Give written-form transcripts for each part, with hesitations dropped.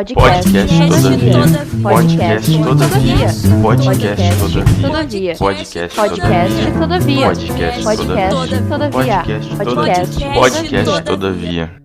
Podcast todavia. Podcast todavia. Podcast todavia. Podcast todavia. Podcast todavia.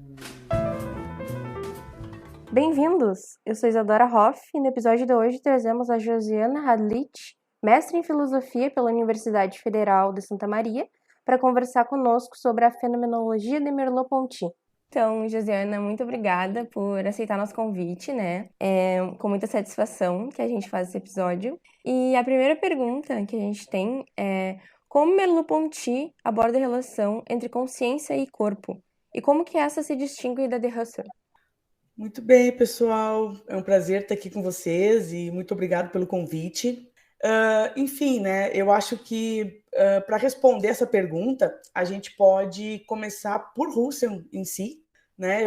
Bem-vindos! Eu sou Isadora Hoff e no episódio de hoje trazemos a Josiana Hadlich, mestre em Filosofia pela Universidade Federal de Santa Maria, para conversar conosco sobre a fenomenologia de Merleau-Ponty. Então, Josiana, muito obrigada por aceitar nosso convite, né? É com muita satisfação que a gente faz esse episódio. E a primeira pergunta que a gente tem é como Merleau-Ponty aborda a relação entre consciência e corpo? E como que essa se distingue da de Husserl? Muito bem, pessoal. É um prazer estar aqui com vocês e muito obrigado pelo convite. Enfim, né? Eu acho que para responder essa pergunta, a gente pode começar por Husserl em si, né?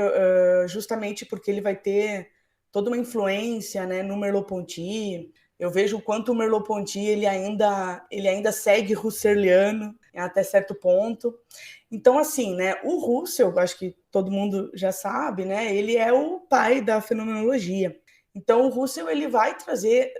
Justamente porque ele vai ter toda uma influência, né, no Merleau-Ponty. Eu vejo o quanto o Merleau-Ponty ele ainda segue husserliano até certo ponto. Então, assim, né, o Husserl, acho que todo mundo já sabe, né, ele é o pai da fenomenologia. Então, o Husserl ele vai trazer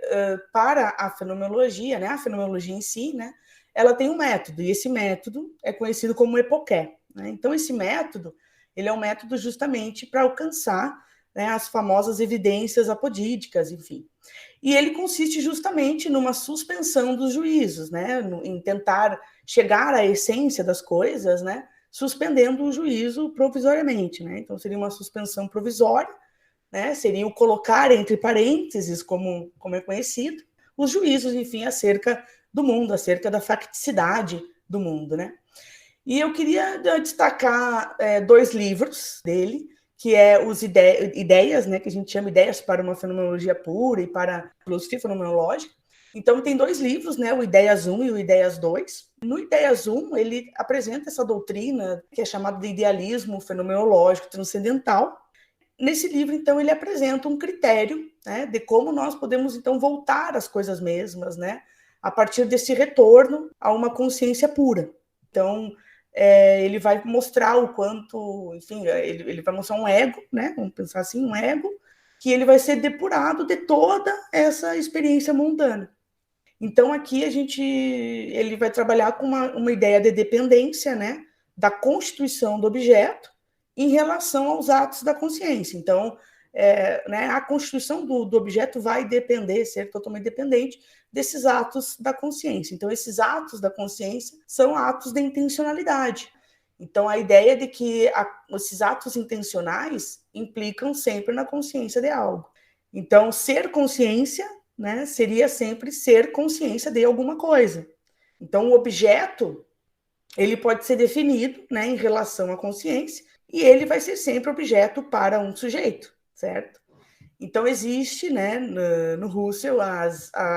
para a fenomenologia, né, a fenomenologia em si, né, ela tem um método, e esse método é conhecido como epoché, né? Então, esse método, ele é um método justamente para alcançar, né, as famosas evidências apodídicas, enfim. E ele consiste justamente numa suspensão dos juízos, né, em tentar chegar à essência das coisas, né, suspendendo o juízo provisoriamente, né? Então, seria uma suspensão provisória, né? Seria o colocar entre parênteses, como é conhecido, os juízos, enfim, acerca do mundo, acerca da facticidade do mundo, né? E eu queria destacar dois livros dele, que é os ideias, né, que a gente chama ideias para uma fenomenologia pura e para a filosofia fenomenológica. Então, tem dois livros, né, o Ideias 1 e o Ideias 2. No Ideias 1, ele apresenta essa doutrina que é chamada de idealismo fenomenológico transcendental. Nesse livro, então, ele apresenta um critério, né, de como nós podemos, então, voltar às coisas mesmas, né, a partir desse retorno a uma consciência pura. Então, ele vai mostrar o quanto, enfim, ele vai mostrar um ego, né, vamos pensar assim, um ego, que ele vai ser depurado de toda essa experiência mundana. Então, aqui ele vai trabalhar com uma ideia de dependência, né, da constituição do objeto em relação aos atos da consciência. Então, né, a constituição do objeto vai depender, ser totalmente dependente desses atos da consciência. Então, esses atos da consciência são atos de intencionalidade. Então, a ideia de que esses atos intencionais implicam sempre na consciência de algo. Então, ser consciência, né, seria sempre ser consciência de alguma coisa. Então, o objeto ele pode ser definido, né, em relação à consciência, e ele vai ser sempre objeto para um sujeito, certo? Então, existe, né, no Husserl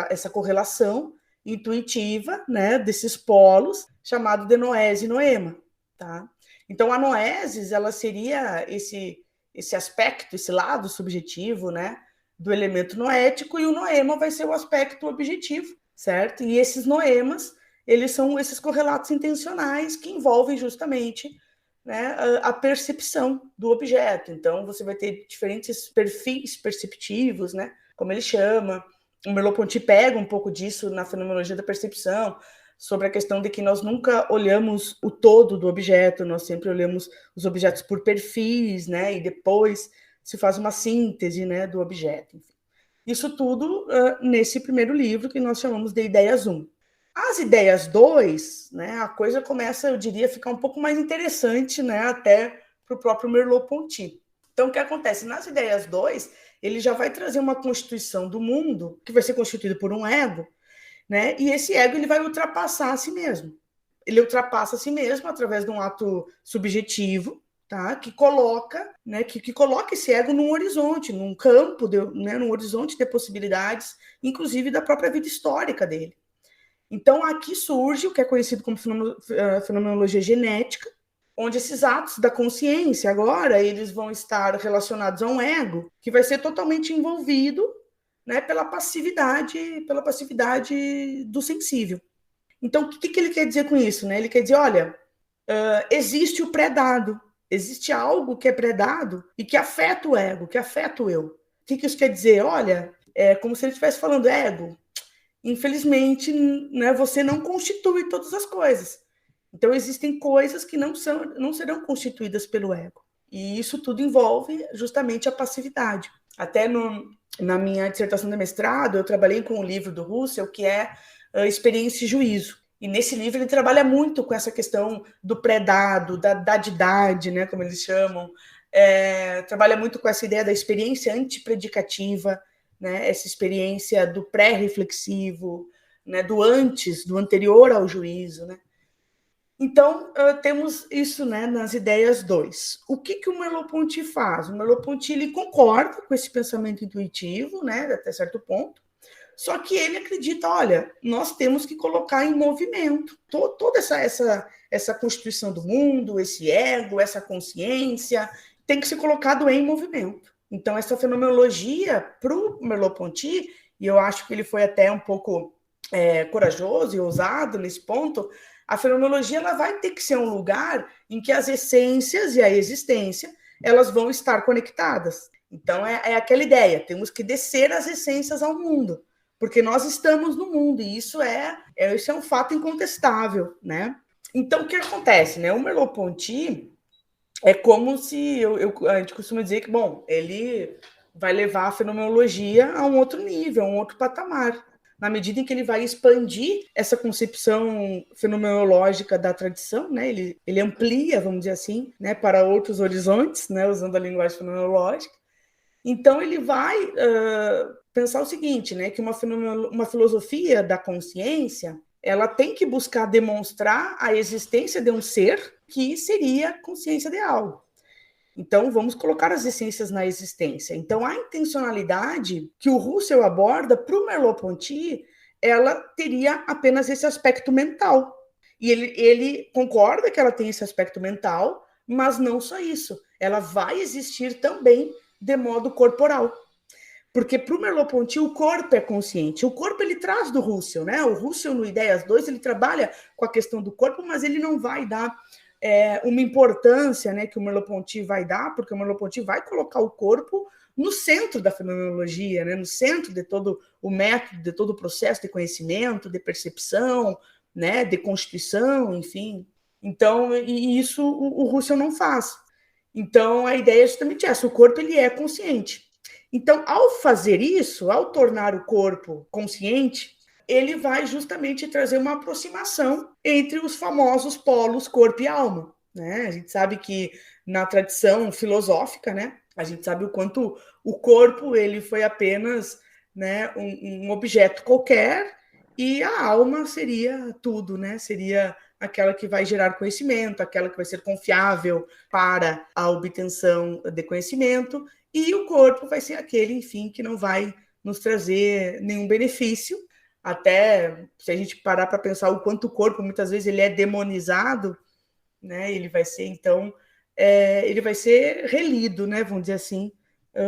essa correlação intuitiva, né, desses polos, chamado de noese e noema. Tá? Então, a noesis ela seria esse aspecto, esse lado subjetivo, né, do elemento noético, e o noema vai ser o aspecto objetivo, certo? E esses noemas, eles são esses correlatos intencionais que envolvem justamente, né, a percepção do objeto. Então, você vai ter diferentes perfis perceptivos, né, como ele chama. O Merleau-Ponty pega um pouco disso na fenomenologia da percepção, sobre a questão de que nós nunca olhamos o todo do objeto, nós sempre olhamos os objetos por perfis, né, e depois se faz uma síntese, né, do objeto. Enfim. Isso tudo nesse primeiro livro que nós chamamos de Ideias 1. As Ideias 2, né, a coisa começa, eu diria, a ficar um pouco mais interessante, né, até para o próprio Merleau-Ponty. Então, o que acontece? Nas Ideias 2, ele já vai trazer uma constituição do mundo, que vai ser constituído por um ego, né, e esse ego ele vai ultrapassar a si mesmo. Ele ultrapassa a si mesmo através de um ato subjetivo, tá, que coloca, né, que coloca esse ego num horizonte, num campo, né, num horizonte de possibilidades, inclusive da própria vida histórica dele. Então, aqui surge o que é conhecido como fenomenologia genética, onde esses atos da consciência, agora, eles vão estar relacionados a um ego que vai ser totalmente envolvido, né, pela passividade do sensível. Então, o que ele quer dizer com isso? Né? Ele quer dizer, olha, existe o pré-dado, existe algo que é pré-dado e que afeta o ego, que afeta o eu. que isso quer dizer? Olha, é como se ele estivesse falando, ego, infelizmente, né, você não constitui todas as coisas. Então, existem coisas que não serão constituídas pelo ego. E isso tudo envolve justamente a passividade. Até na minha dissertação de mestrado, eu trabalhei com um livro do Russell, que é Experiência e Juízo. E nesse livro ele trabalha muito com essa questão do pré-dado, da dadidade, né, como eles chamam. Trabalha muito com essa ideia da experiência antipredicativa, né, essa experiência do pré-reflexivo, né, do antes, do anterior ao juízo, né? Então, temos isso, né, nas ideias 2. O que o Merleau-Ponty faz? O Merleau-Ponty ele concorda com esse pensamento intuitivo, né, até certo ponto, só que ele acredita, olha, nós temos que colocar em movimento toda essa constituição do mundo, esse ego, essa consciência, tem que ser colocado em movimento. Então, essa fenomenologia, para o Merleau-Ponty, e eu acho que ele foi até um pouco corajoso e ousado nesse ponto, a fenomenologia ela vai ter que ser um lugar em que as essências e a existência elas vão estar conectadas. Então, é aquela ideia, temos que descer as essências ao mundo, porque nós estamos no mundo, e isso é um fato incontestável, né? Então, o que acontece, né? O Merleau-Ponty é como se, a gente costuma dizer que, bom, ele vai levar a fenomenologia a um outro nível, a um outro patamar, na medida em que ele vai expandir essa concepção fenomenológica da tradição, né? Ele amplia, vamos dizer assim, né, para outros horizontes, né, usando a linguagem fenomenológica. Então, ele vai pensar o seguinte, né, que uma filosofia da consciência, ela tem que buscar demonstrar a existência de um ser que seria a consciência de algo. Então, vamos colocar as essências na existência. Então, a intencionalidade que o Russell aborda para o Merleau-Ponty, ela teria apenas esse aspecto mental. E ele concorda que ela tem esse aspecto mental, mas não só isso. Ela vai existir também de modo corporal. Porque para o Merleau-Ponty o corpo é consciente. O corpo ele traz do Russell, né? O Russell no Ideias 2 ele trabalha com a questão do corpo, mas ele não vai dar uma importância, né, que o Merleau-Ponty vai dar, porque o Merleau-Ponty vai colocar o corpo no centro da fenomenologia, né, no centro de todo o método, de todo o processo de conhecimento, de percepção, né, de constituição, enfim. Então, e isso o Russell não faz. Então, a ideia é justamente essa, o corpo ele é consciente. Então, ao fazer isso, ao tornar o corpo consciente, ele vai justamente trazer uma aproximação entre os famosos polos corpo e alma, né? A gente sabe que na tradição filosófica, né, a gente sabe o quanto o corpo ele foi apenas, né, um objeto qualquer e a alma seria tudo, né? Seria aquela que vai gerar conhecimento, aquela que vai ser confiável para a obtenção de conhecimento, e o corpo vai ser aquele, enfim, que não vai nos trazer nenhum benefício. Até se a gente parar para pensar o quanto o corpo muitas vezes ele é demonizado, né? Ele vai ser então ele vai ser relido, né? Vamos dizer assim,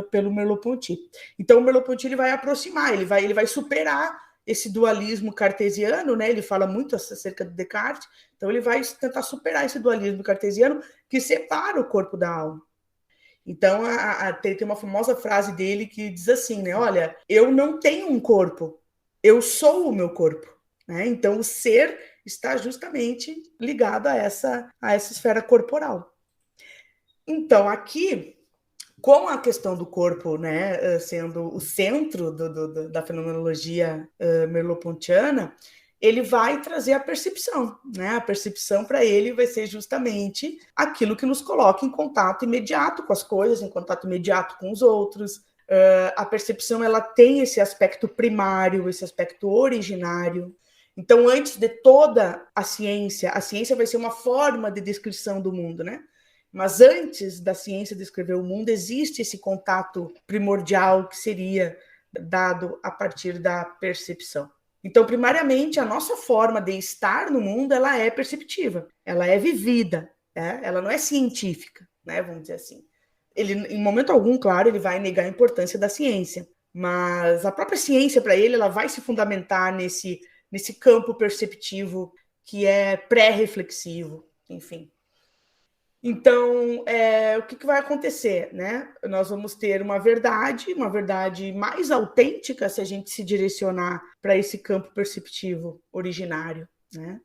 pelo Merleau-Ponty. Então o Merleau-Ponty ele vai aproximar, ele vai superar esse dualismo cartesiano, né? Ele fala muito acerca do Descartes, então ele vai tentar superar esse dualismo cartesiano que separa o corpo da alma. Então tem uma famosa frase dele que diz assim, né? Olha, eu não tenho um corpo, eu sou o meu corpo, né? Então o ser está justamente ligado a essa esfera corporal. Então aqui, com a questão do corpo, né, sendo o centro da fenomenologia merleau-pontiana, ele vai trazer a percepção, né? A percepção para ele vai ser justamente aquilo que nos coloca em contato imediato com as coisas, em contato imediato com os outros. A percepção ela tem esse aspecto primário, esse aspecto originário. Então, antes de toda a ciência vai ser uma forma de descrição do mundo, né? Mas antes da ciência descrever o mundo, existe esse contato primordial que seria dado a partir da percepção. Então, primariamente, a nossa forma de estar no mundo, ela é perceptiva, ela é vivida, né? Ela não é científica, né? Vamos dizer assim. Ele, em momento algum, claro, ele vai negar a importância da ciência, mas a própria ciência, para ele, ela vai se fundamentar nesse campo perceptivo que é pré-reflexivo, enfim. Então, o que vai acontecer, né? Nós vamos ter uma verdade mais autêntica se a gente se direcionar para esse campo perceptivo originário, né?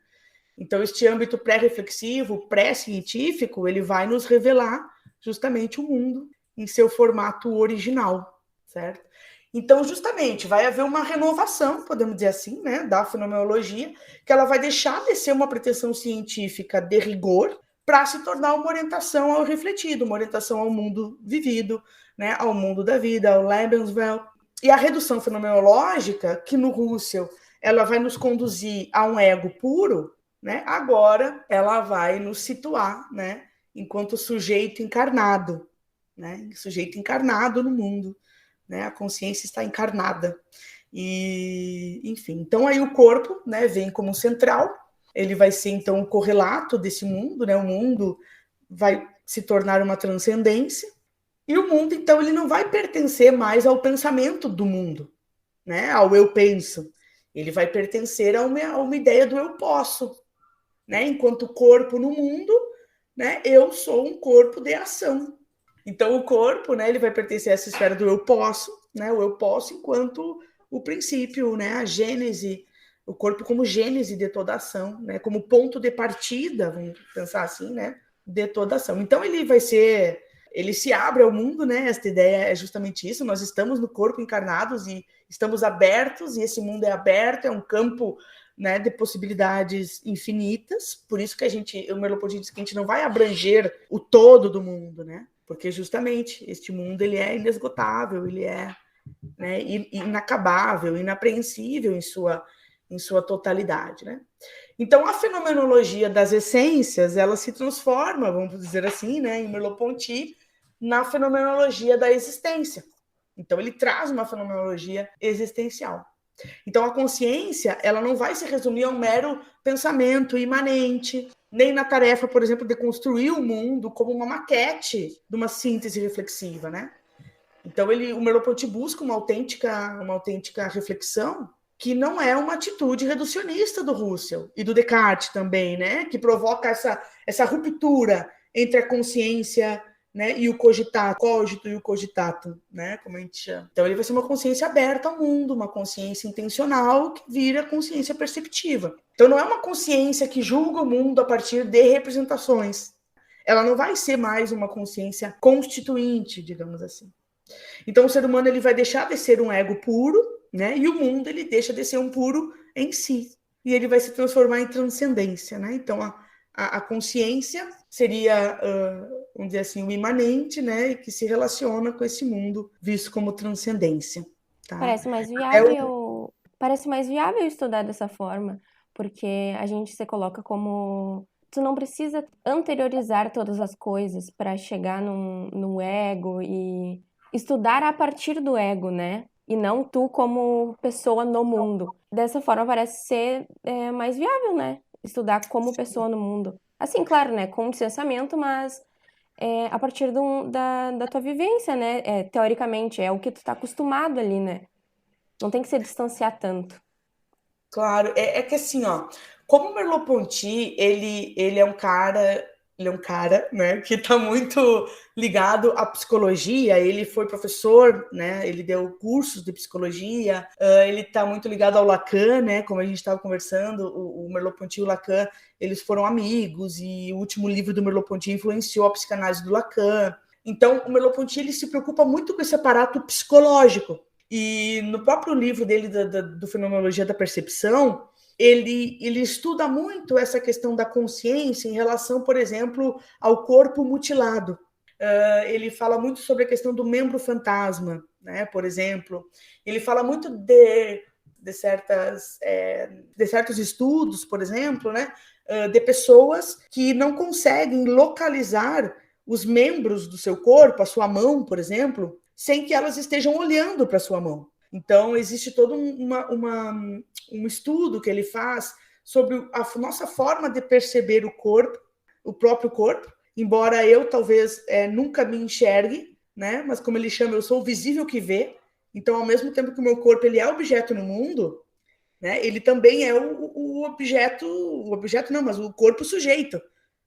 Então, este âmbito pré-reflexivo, pré-científico, ele vai nos revelar justamente o mundo em seu formato original, certo? Então, justamente, vai haver uma renovação, podemos dizer assim, né, da fenomenologia, que ela vai deixar de ser uma pretensão científica de rigor para se tornar uma orientação ao refletido, uma orientação ao mundo vivido, né, ao mundo da vida, ao Lebenswelt. E a redução fenomenológica, que no Husserl ela vai nos conduzir a um ego puro, né, agora ela vai nos situar, né, enquanto sujeito encarnado, né, sujeito encarnado no mundo, né, a consciência está encarnada. E, enfim, então aí o corpo, né, vem como central, ele vai ser então o correlato desse mundo, né, o mundo vai se tornar uma transcendência, e o mundo, então, ele não vai pertencer mais ao pensamento do mundo, né, ao eu penso, ele vai pertencer a uma ideia do eu posso, né, enquanto corpo no mundo, né, eu sou um corpo de ação. Então o corpo, né, ele vai pertencer a essa esfera do eu posso, né, o eu posso enquanto o princípio, né, a gênese, o corpo como gênese de toda ação, né, como ponto de partida, vamos pensar assim, né, de toda ação. Então ele se abre ao mundo, né, esta ideia é justamente isso, nós estamos no corpo encarnados e estamos abertos, e esse mundo é aberto, é um campo, né, de possibilidades infinitas, por isso que o Merleau-Ponty diz que a gente não vai abranger o todo do mundo, né, porque justamente este mundo ele é inesgotável, ele é, né, inacabável, inapreensível em sua totalidade, né? Então a fenomenologia das essências ela se transforma, vamos dizer assim, né, em Merleau-Ponty, na fenomenologia da existência. Então ele traz uma fenomenologia existencial. Então a consciência ela não vai se resumir a um mero pensamento imanente, nem na tarefa, por exemplo, de construir o mundo como uma maquete de uma síntese reflexiva, né? Então o Merleau-Ponty busca uma autêntica reflexão que não é uma atitude reducionista do Husserl e do Descartes também, né? Que provoca essa ruptura entre a consciência, né, e o cogito e o cogitato, né, como a gente chama. Então ele vai ser uma consciência aberta ao mundo, uma consciência intencional que vira consciência perceptiva. Então não é uma consciência que julga o mundo a partir de representações. Ela não vai ser mais uma consciência constituinte, digamos assim. Então o ser humano ele vai deixar de ser um ego puro, né, e o mundo ele deixa de ser um puro em si. E ele vai se transformar em transcendência, né? Então a consciência seria, vamos dizer assim, o imanente, né, que se relaciona com esse mundo visto como transcendência. Tá? Parece mais viável estudar dessa forma, porque a gente se coloca como... Tu não precisa anteriorizar todas as coisas para chegar no ego e estudar a partir do ego, né? E não tu como pessoa no mundo. Dessa forma parece ser mais viável, né? Estudar como pessoa no mundo. Assim, claro, né? Com distanciamento, mas a partir da tua vivência, né? Teoricamente, é o que tu tá acostumado ali, né? Não tem que se distanciar tanto. Claro, é que assim, ó, como o Merleau-Ponty, ele é um cara, né, que está muito ligado à psicologia, ele foi professor, né, ele deu cursos de psicologia, ele está muito ligado ao Lacan, né, como a gente estava conversando, o Merleau-Ponty e o Lacan, eles foram amigos, e o último livro do Merleau-Ponty influenciou a psicanálise do Lacan. Então, o Merleau-Ponty, ele se preocupa muito com esse aparato psicológico. E no próprio livro dele, do Fenomenologia da Percepção, ele estuda muito essa questão da consciência em relação, por exemplo, ao corpo mutilado. Ele fala muito sobre a questão do membro fantasma, né, por exemplo. Ele fala muito de certos estudos, por exemplo, né, de pessoas que não conseguem localizar os membros do seu corpo, a sua mão, por exemplo, sem que elas estejam olhando para a sua mão. Então, existe todo um estudo que ele faz sobre a nossa forma de perceber o corpo, o próprio corpo, embora eu talvez nunca me enxergue, né? Mas como ele chama, eu sou o visível que vê. Então, ao mesmo tempo que o meu corpo ele é objeto no mundo, né? Ele também é o objeto não, mas o corpo sujeito.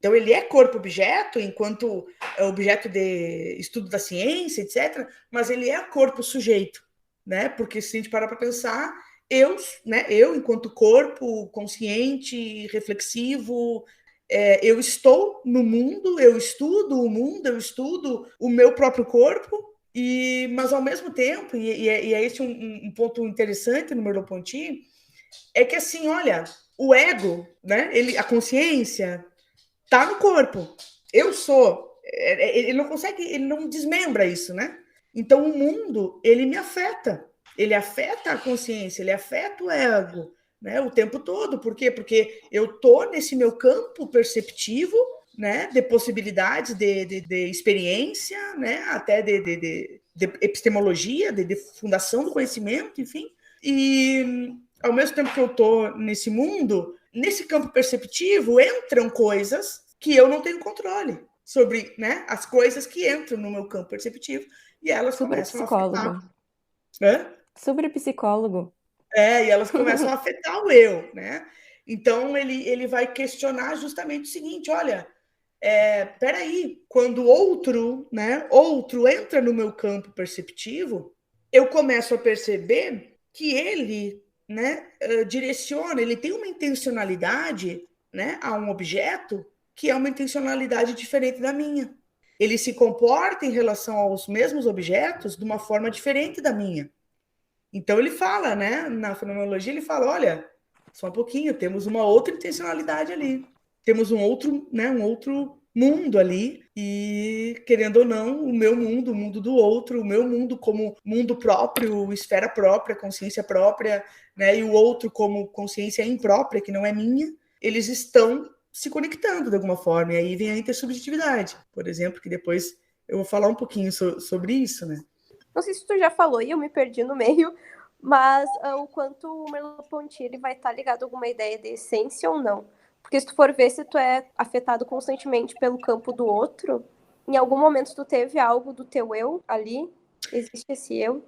Então, ele é corpo-objeto, enquanto objeto de estudo da ciência, etc., mas ele é corpo-sujeito, né? Porque se a gente parar para pensar, eu, enquanto corpo consciente, reflexivo, eu estou no mundo, eu estudo o mundo, eu estudo o meu próprio corpo, mas ao mesmo tempo, e é esse um ponto interessante no Merleau-Ponty, é que assim, olha, o ego, né, a consciência está no corpo. Eu sou. Ele não consegue, ele não desmembra isso, né? Então o mundo, ele me afeta. Ele afeta a consciência, ele afeta o ego, né, o tempo todo. Por quê? Porque eu tô nesse meu campo perceptivo, né, de possibilidades, de experiência, né, até de epistemologia, de fundação do conhecimento, enfim. E ao mesmo tempo que eu tô nesse mundo, nesse campo perceptivo entram coisas que eu não tenho controle sobre, né, as coisas que entram no meu campo perceptivo e elas começam a afetar. Super psicólogo. E elas começam a afetar o eu, né? Então, ele vai questionar justamente o seguinte, olha, peraí, quando outro entra no meu campo perceptivo, eu começo a perceber que ele, né, direciona, ele tem uma intencionalidade, né, a um objeto que é uma intencionalidade diferente da minha. Ele se comporta em relação aos mesmos objetos de uma forma diferente da minha. Então ele fala, né, na fenomenologia, ele fala, olha, só um pouquinho, temos uma outra intencionalidade ali. Temos um outro mundo ali, e, querendo ou não, o meu mundo, o mundo do outro, o meu mundo como mundo próprio, esfera própria, consciência própria, né, e o outro como consciência imprópria, que não é minha, eles estão se conectando de alguma forma, e aí vem a intersubjetividade, por exemplo, que depois eu vou falar um pouquinho sobre isso, né. Não sei se tu já falou e eu me perdi no meio, mas o quanto o Merleau-Ponty ele vai estar ligado a alguma ideia de essência ou não. Porque se tu for ver se tu é afetado constantemente pelo campo do outro, em algum momento tu teve algo do teu eu ali? Existe esse eu?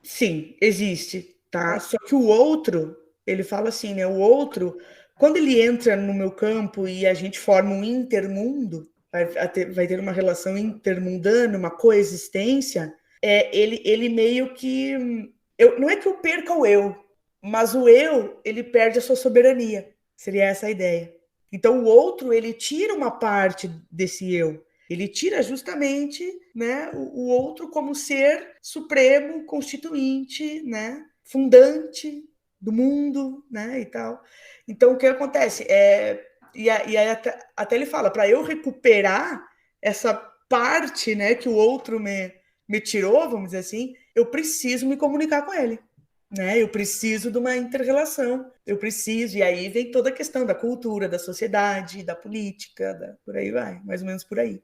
Sim, existe, tá? Só que o outro, ele fala assim, né? O outro, quando ele entra no meu campo e a gente forma um intermundo, vai ter uma relação intermundana, uma coexistência, ele meio que... não é que eu perca o eu, mas o eu, ele perde a sua soberania. Seria essa a ideia. Então, o outro, ele tira uma parte desse eu. Ele tira justamente, né, o outro como ser supremo, constituinte, né, fundante do mundo, né, e tal. Então, o que acontece? E aí até ele fala, para eu recuperar essa parte, né, que o outro me tirou, vamos dizer assim, eu preciso me comunicar com ele. Né? Eu preciso de uma inter-relação, e aí vem toda a questão da cultura, da sociedade, da política, por aí vai, mais ou menos por aí.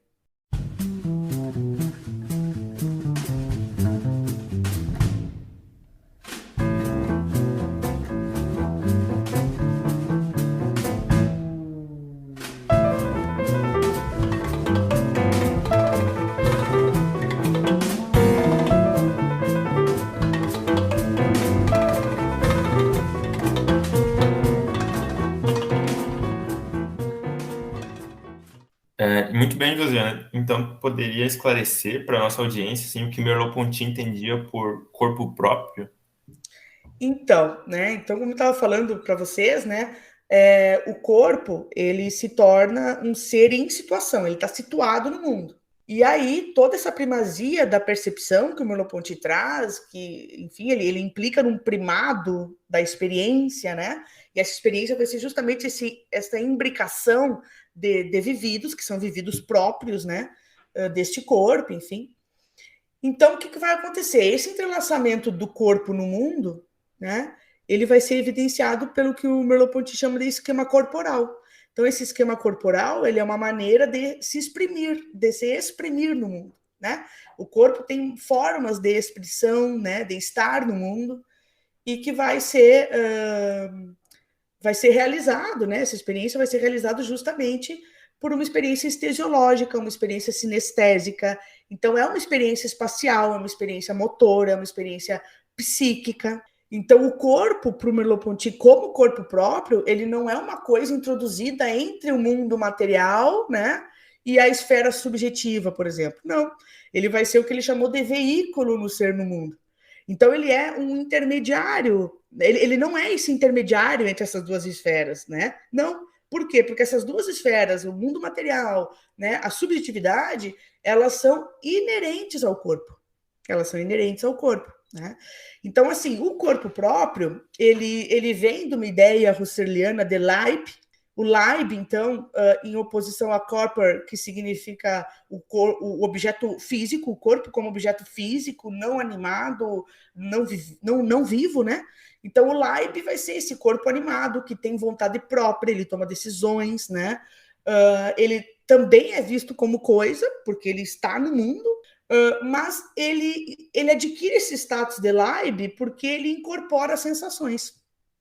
Muito bem, Josiana. Então, poderia esclarecer para a nossa audiência assim, o que Merleau-Ponty entendia por corpo próprio? Então, né? Então, como eu estava falando para vocês, né? O corpo, ele se torna um ser em situação, ele está situado no mundo. E aí, toda essa primazia da percepção que o Merleau-Ponty traz, que, enfim, ele implica num primado da experiência, né? E essa experiência vai ser justamente essa imbricação de vividos, que são vividos próprios, né? Deste corpo, enfim. Então, o que vai acontecer? Esse entrelaçamento do corpo no mundo, né? Ele vai ser evidenciado pelo que o Merleau-Ponty chama de esquema corporal. Então, esse esquema corporal, ele é uma maneira de se exprimir no mundo, né? O corpo tem formas de expressão, né? De estar no mundo, e que vai ser realizado, né? Essa experiência vai ser realizada justamente por uma experiência estesiológica, uma experiência sinestésica. Então, é uma experiência espacial, é uma experiência motora, é uma experiência psíquica. Então, o corpo, para o Merleau-Ponty, como corpo próprio, ele não é uma coisa introduzida entre o mundo material, né, e a esfera subjetiva, por exemplo. Não, ele vai ser o que ele chamou de veículo no ser no mundo. Então, ele é um intermediário, ele não é esse intermediário entre essas duas esferas, né? Não. Por quê? Porque essas duas esferas, o mundo material, né, a subjetividade, elas são inerentes ao corpo. Elas são inerentes ao corpo, né? Então, assim, o corpo próprio, ele vem de uma ideia husserliana de Leib. O Leib, então, em oposição a corpor, que significa o objeto físico, o corpo como objeto físico, não animado, não vivo, né? Então, o Leib vai ser esse corpo animado, que tem vontade própria, ele toma decisões, né? Ele também é visto como coisa, porque ele está no mundo, mas ele adquire esse status de Leib porque ele incorpora sensações.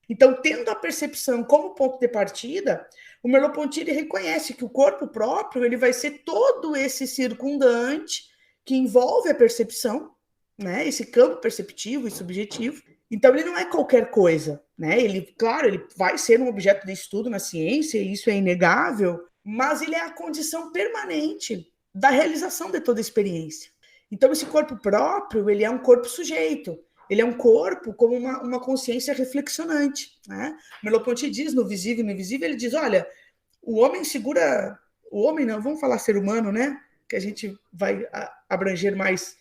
Então, tendo a percepção como ponto de partida, o Merleau-Ponty reconhece que o corpo próprio ele vai ser todo esse circundante que envolve a percepção, né? Esse campo perceptivo e subjetivo. Então, ele não é qualquer coisa, né? Claro, ele vai ser um objeto de estudo na ciência, e isso é inegável, mas ele é a condição permanente da realização de toda a experiência. Então, esse corpo próprio, ele é um corpo sujeito. Ele é um corpo como uma consciência reflexionante, né? Merleau-Ponty diz no Visível e no Invisível, ele diz, olha, o homem segura... O homem não, vamos falar ser humano, né? Que a gente vai abranger mais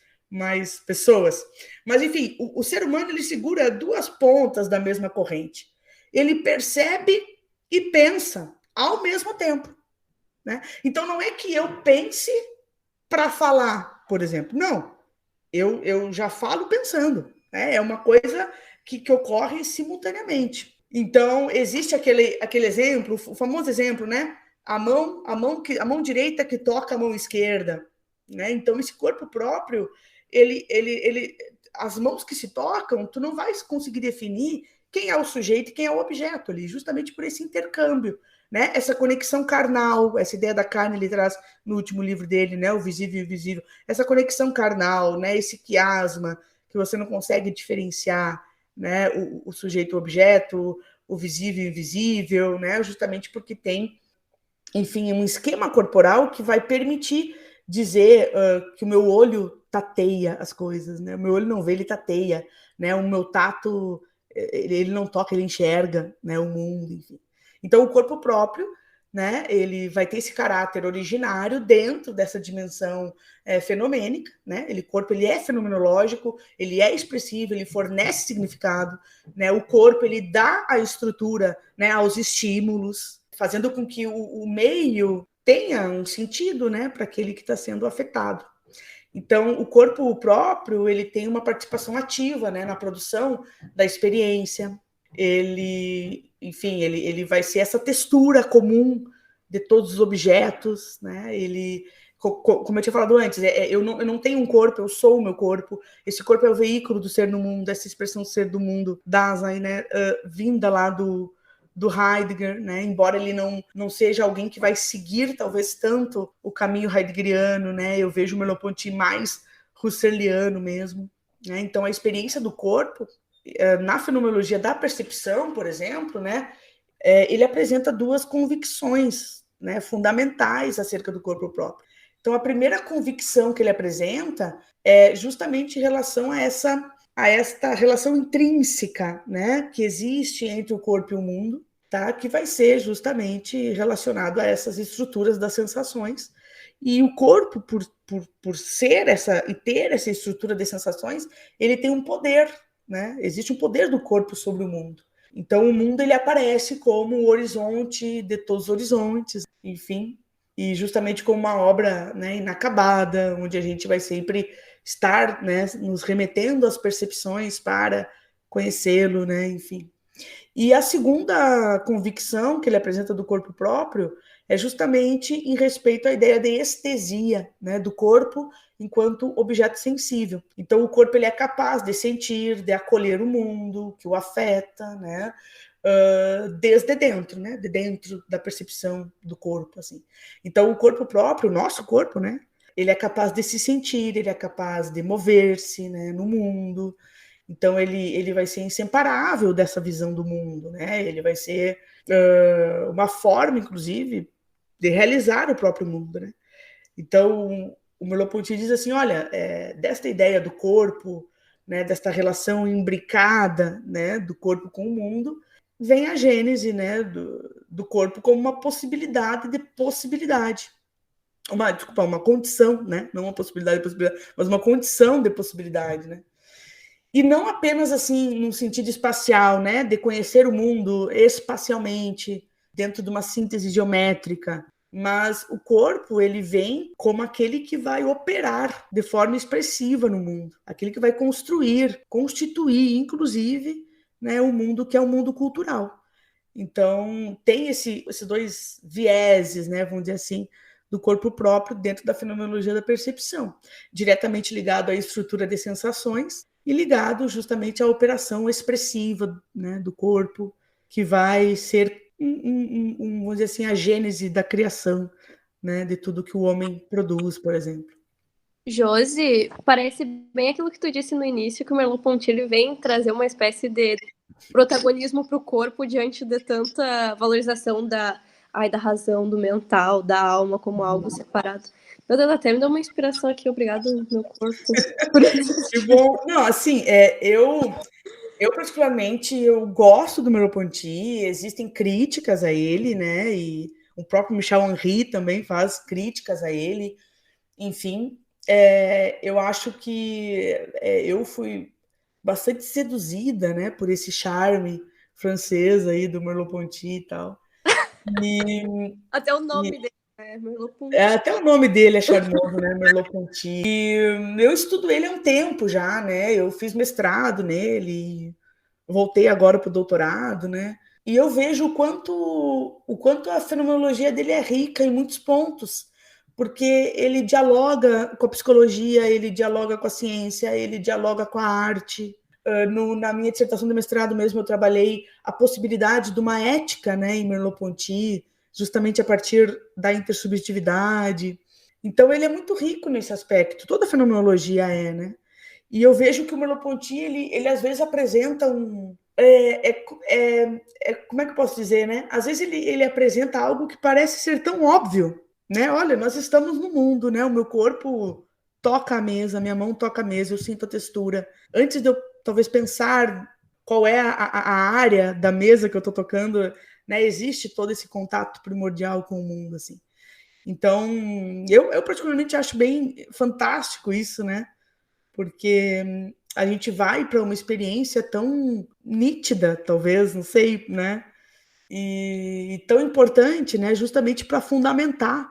pessoas. Mas, enfim, o ser humano, ele segura duas pontas da mesma corrente. Ele percebe e pensa ao mesmo tempo, né? Então, não é que eu pense para falar, por exemplo. Não, eu já falo pensando. É uma coisa que ocorre simultaneamente. Então, existe aquele exemplo, o famoso exemplo, né? A mão direita que toca a mão esquerda. Né? Então, esse corpo próprio, as mãos que se tocam, tu não vai conseguir definir quem é o sujeito e quem é o objeto ali, justamente por esse intercâmbio. Né? Essa conexão carnal, essa ideia da carne ele traz no último livro dele, né? O Visível e o Invisível. Essa conexão carnal, né? Esse quiasma, que você não consegue diferenciar, né, o sujeito, o objeto, o visível e o invisível, né, justamente porque tem, enfim, um esquema corporal que vai permitir dizer que o meu olho tateia as coisas, né, o meu olho não vê, ele tateia, né, o meu tato, ele não toca, ele enxerga, né, o mundo, enfim. Então, o corpo próprio, né, ele vai ter esse caráter originário dentro dessa dimensão fenomênica, né? O corpo ele é fenomenológico, ele é expressivo, ele fornece significado, né? O corpo ele dá a estrutura, né, aos estímulos, fazendo com que o meio tenha um sentido, né, para aquele que está sendo afetado. Então, o corpo próprio ele tem uma participação ativa, né, na produção da experiência. Ele vai ser essa textura comum de todos os objetos, né? Como eu tinha falado antes, eu não tenho um corpo, eu sou o meu corpo. Esse corpo é o veículo do ser no mundo, essa expressão do ser do mundo, Dasein, né? Vinda lá do Heidegger, né? Embora ele não seja alguém que vai seguir talvez tanto o caminho heideggeriano, né? Eu vejo o Merleau-Ponty mais husserliano mesmo, né? Então a experiência do corpo na fenomenologia da percepção, por exemplo, né, ele apresenta duas convicções, né, fundamentais acerca do corpo próprio. Então, a primeira convicção que ele apresenta é justamente em relação a esta relação intrínseca, né, que existe entre o corpo e o mundo, tá, que vai ser justamente relacionado a essas estruturas das sensações. E o corpo, por ser e ter essa estrutura de sensações, ele tem um poder, né? Existe um poder do corpo sobre o mundo. Então, o mundo ele aparece como o horizonte de todos os horizontes, enfim, e justamente como uma obra, né, inacabada, onde a gente vai sempre estar, né, nos remetendo às percepções para conhecê-lo, né, enfim. E a segunda convicção que ele apresenta do corpo próprio é justamente em respeito à ideia de estesia, né, do corpo enquanto objeto sensível. Então, o corpo ele é capaz de sentir, de acolher o mundo, que o afeta, né, desde dentro, né, de dentro da percepção do corpo, assim. Então, o corpo próprio, o nosso corpo, né, ele é capaz de se sentir, ele é capaz de mover-se, né, no mundo. Então, ele vai ser inseparável dessa visão do mundo, né? Ele vai ser uma forma, inclusive, de realizar o próprio mundo, né? Então, o Merleau-Ponty diz assim, olha, desta ideia do corpo, né, desta relação imbricada, né, do corpo com o mundo, vem a gênese, né, do corpo como uma possibilidade de possibilidade. Uma condição, né? Não uma possibilidade de possibilidade, mas uma condição de possibilidade, né? E não apenas assim, no sentido espacial, né? De conhecer o mundo espacialmente, dentro de uma síntese geométrica, mas o corpo, ele vem como aquele que vai operar de forma expressiva no mundo, aquele que vai construir, constituir, inclusive, né, o mundo que é o mundo cultural. Então, tem esses dois vieses, né, vamos dizer assim, do corpo próprio dentro da fenomenologia da percepção, diretamente ligado à estrutura de sensações e ligado justamente à operação expressiva, né, do corpo, que vai ser, vamos dizer assim, a gênese da criação, né, de tudo que o homem produz, por exemplo. Josi, parece bem aquilo que tu disse no início, que o Merleau-Ponty ele vem trazer uma espécie de protagonismo para o corpo diante de tanta valorização da razão, do mental, da alma como algo separado. Meu Deus, até me deu uma inspiração aqui, obrigado, meu corpo. Que bom. Não, assim, eu particularmente, eu gosto do Merleau-Ponty, existem críticas a ele, né, e o próprio Michel Henry também faz críticas a ele, enfim, eu acho que eu fui bastante seduzida, né, por esse charme francês aí do Merleau-Ponty e tal. Até o nome dele, né? Merleau-Ponty. Até o nome dele é charmoso, né, Merleau-Ponty. E eu estudo ele há um tempo já, né, eu fiz mestrado nele, voltei agora para o doutorado, né, e eu vejo o quanto a fenomenologia dele é rica em muitos pontos, porque ele dialoga com a psicologia, ele dialoga com a ciência, ele dialoga com a arte. Na minha dissertação de mestrado mesmo, eu trabalhei a possibilidade de uma ética, né, em Merleau-Ponty, justamente a partir da intersubjetividade. Então, ele é muito rico nesse aspecto. Toda a fenomenologia né? E eu vejo que o Merleau-Ponty, ele às vezes apresenta como é que eu posso dizer, né? Às vezes ele apresenta algo que parece ser tão óbvio, né? Olha, nós estamos no mundo, né? O meu corpo toca a mesa, minha mão toca a mesa, eu sinto a textura. Antes de eu talvez pensar qual é a área da mesa que eu estou tocando, né? Existe todo esse contato primordial com o mundo, assim. Então, eu particularmente acho bem fantástico isso, né? Porque a gente vai para uma experiência tão nítida, talvez, não sei, né? E tão importante, né? Justamente para fundamentar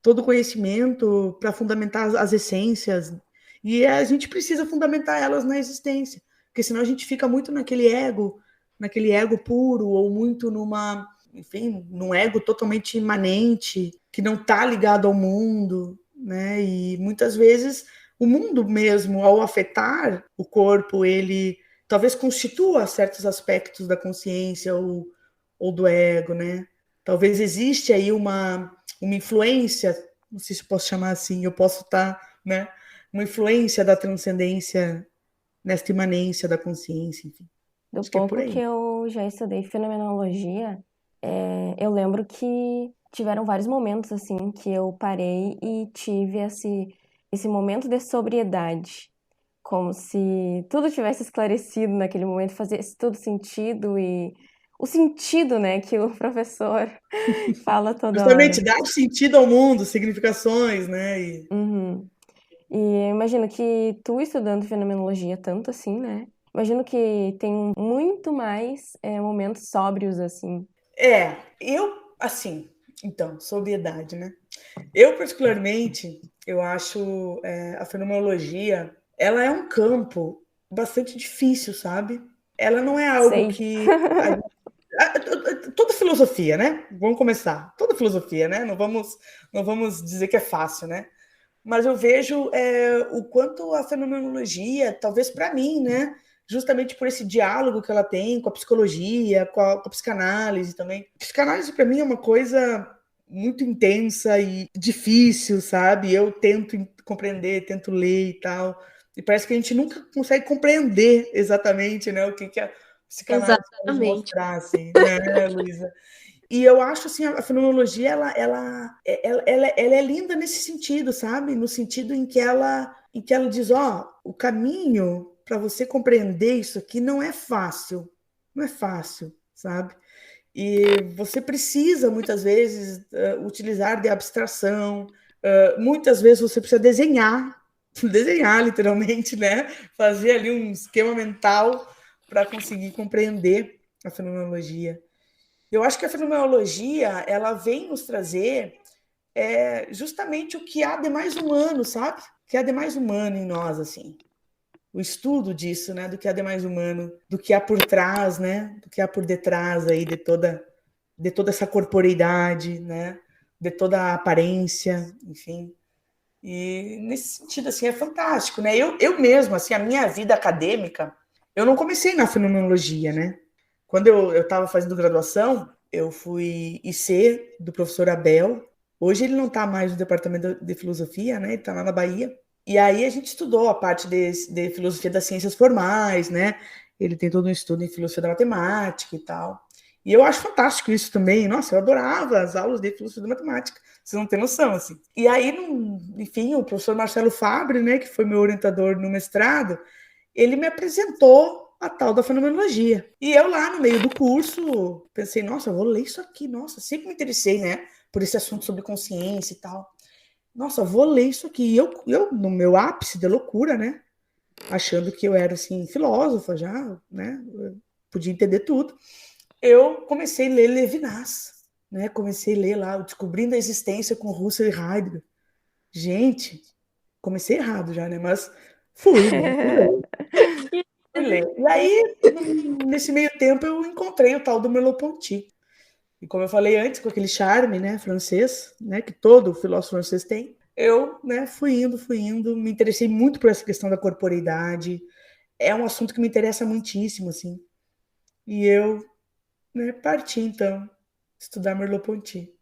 todo o conhecimento, para fundamentar as essências. E a gente precisa fundamentar elas na existência, porque senão a gente fica muito naquele ego puro, ou muito num ego totalmente imanente, que não está ligado ao mundo, né? E muitas vezes o mundo mesmo, ao afetar o corpo, ele talvez constitua certos aspectos da consciência ou do ego, né? Talvez existe aí uma influência, não sei se eu posso chamar assim, eu posso estar, né? Uma influência da transcendência nesta imanência da consciência, enfim. Do Acho que é por pouco aí. que eu já estudei fenomenologia, eu lembro que tiveram vários momentos assim que eu parei e tive esse momento de sobriedade, como se tudo tivesse esclarecido naquele momento, fazia tudo sentido e o sentido, né, que o professor fala toda Justamente hora. dar sentido ao mundo, significações, né? Uhum. E eu imagino que tu estudando fenomenologia tanto assim, né? Imagino que tem muito mais momentos sóbrios assim. Assim, então, sobriedade, né? Eu, particularmente, eu acho a fenomenologia, ela é um campo bastante difícil, sabe? Ela não é algo Sei. que... Toda filosofia, né? Vamos começar. Toda filosofia, né? Não vamos dizer que é fácil, né? Mas eu vejo o quanto a fenomenologia, talvez para mim, né? Justamente por esse diálogo que ela tem com a psicologia, com a psicanálise também. Psicanálise para mim é uma coisa muito intensa e difícil, sabe? Eu tento compreender, tento ler e tal. E parece que a gente nunca consegue compreender exatamente, né, o que a psicanálise pode nos Exatamente. mostrar, assim, né, Luísa? E eu acho, assim, a fenomenologia, ela é linda nesse sentido, sabe? No sentido em que ela diz, o caminho para você compreender isso aqui não é fácil, sabe? E você precisa, muitas vezes, utilizar de abstração, muitas vezes você precisa desenhar, literalmente, né? Fazer ali um esquema mental para conseguir compreender a fenomenologia. Eu acho que a fenomenologia, ela vem nos trazer justamente o que há de mais humano, sabe? O que há de mais humano em nós, assim. O estudo disso, né? Do que há de mais humano, do que há por trás, né? Do que há por detrás aí de toda essa corporeidade, né? De toda a aparência, enfim. E nesse sentido, assim, é fantástico, né? Eu mesmo, assim, a minha vida acadêmica, eu não comecei na fenomenologia, né? Quando eu estava fazendo graduação, eu fui IC do professor Abel. Hoje ele não está mais no departamento de filosofia, né? Ele está lá na Bahia. E aí a gente estudou a parte de filosofia das ciências formais, né? Ele tem todo um estudo em filosofia da matemática e tal. E eu acho fantástico isso também. Nossa, eu adorava as aulas de filosofia da matemática. Vocês não têm noção, assim. E aí, enfim, o professor Marcelo Fabre, né, que foi meu orientador no mestrado, ele me apresentou a tal da fenomenologia. E eu lá no meio do curso pensei, nossa, eu vou ler isso aqui, nossa, sempre me interessei, né, por esse assunto sobre consciência e tal. Nossa, eu vou ler isso aqui. E eu no meu ápice de loucura, né, achando que eu era, assim, filósofa já, né, eu podia entender tudo, eu comecei a ler Levinas, né, comecei a ler lá, Descobrindo a Existência com Russell e Heidegger. Gente, comecei errado já, né, mas fui, né, fui ler. E aí, nesse meio tempo, eu encontrei o tal do Merleau-Ponty. E como eu falei antes, com aquele charme, né, francês, né, que todo filósofo francês tem, eu, né, fui indo, me interessei muito por essa questão da corporeidade. É um assunto que me interessa muitíssimo, assim. E eu, né, parti, então, estudar Merleau-Ponty.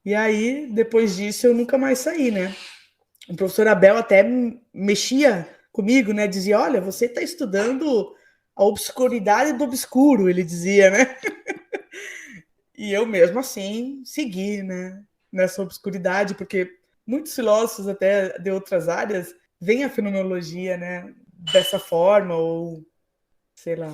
E aí, depois disso, eu nunca mais saí, né? O professor Abel até mexia comigo, né? Dizia, olha, você está estudando a obscuridade do obscuro, ele dizia, né? E eu mesmo assim segui, né? Nessa obscuridade, porque muitos filósofos até de outras áreas veem a fenomenologia, né? Dessa forma, ou sei lá.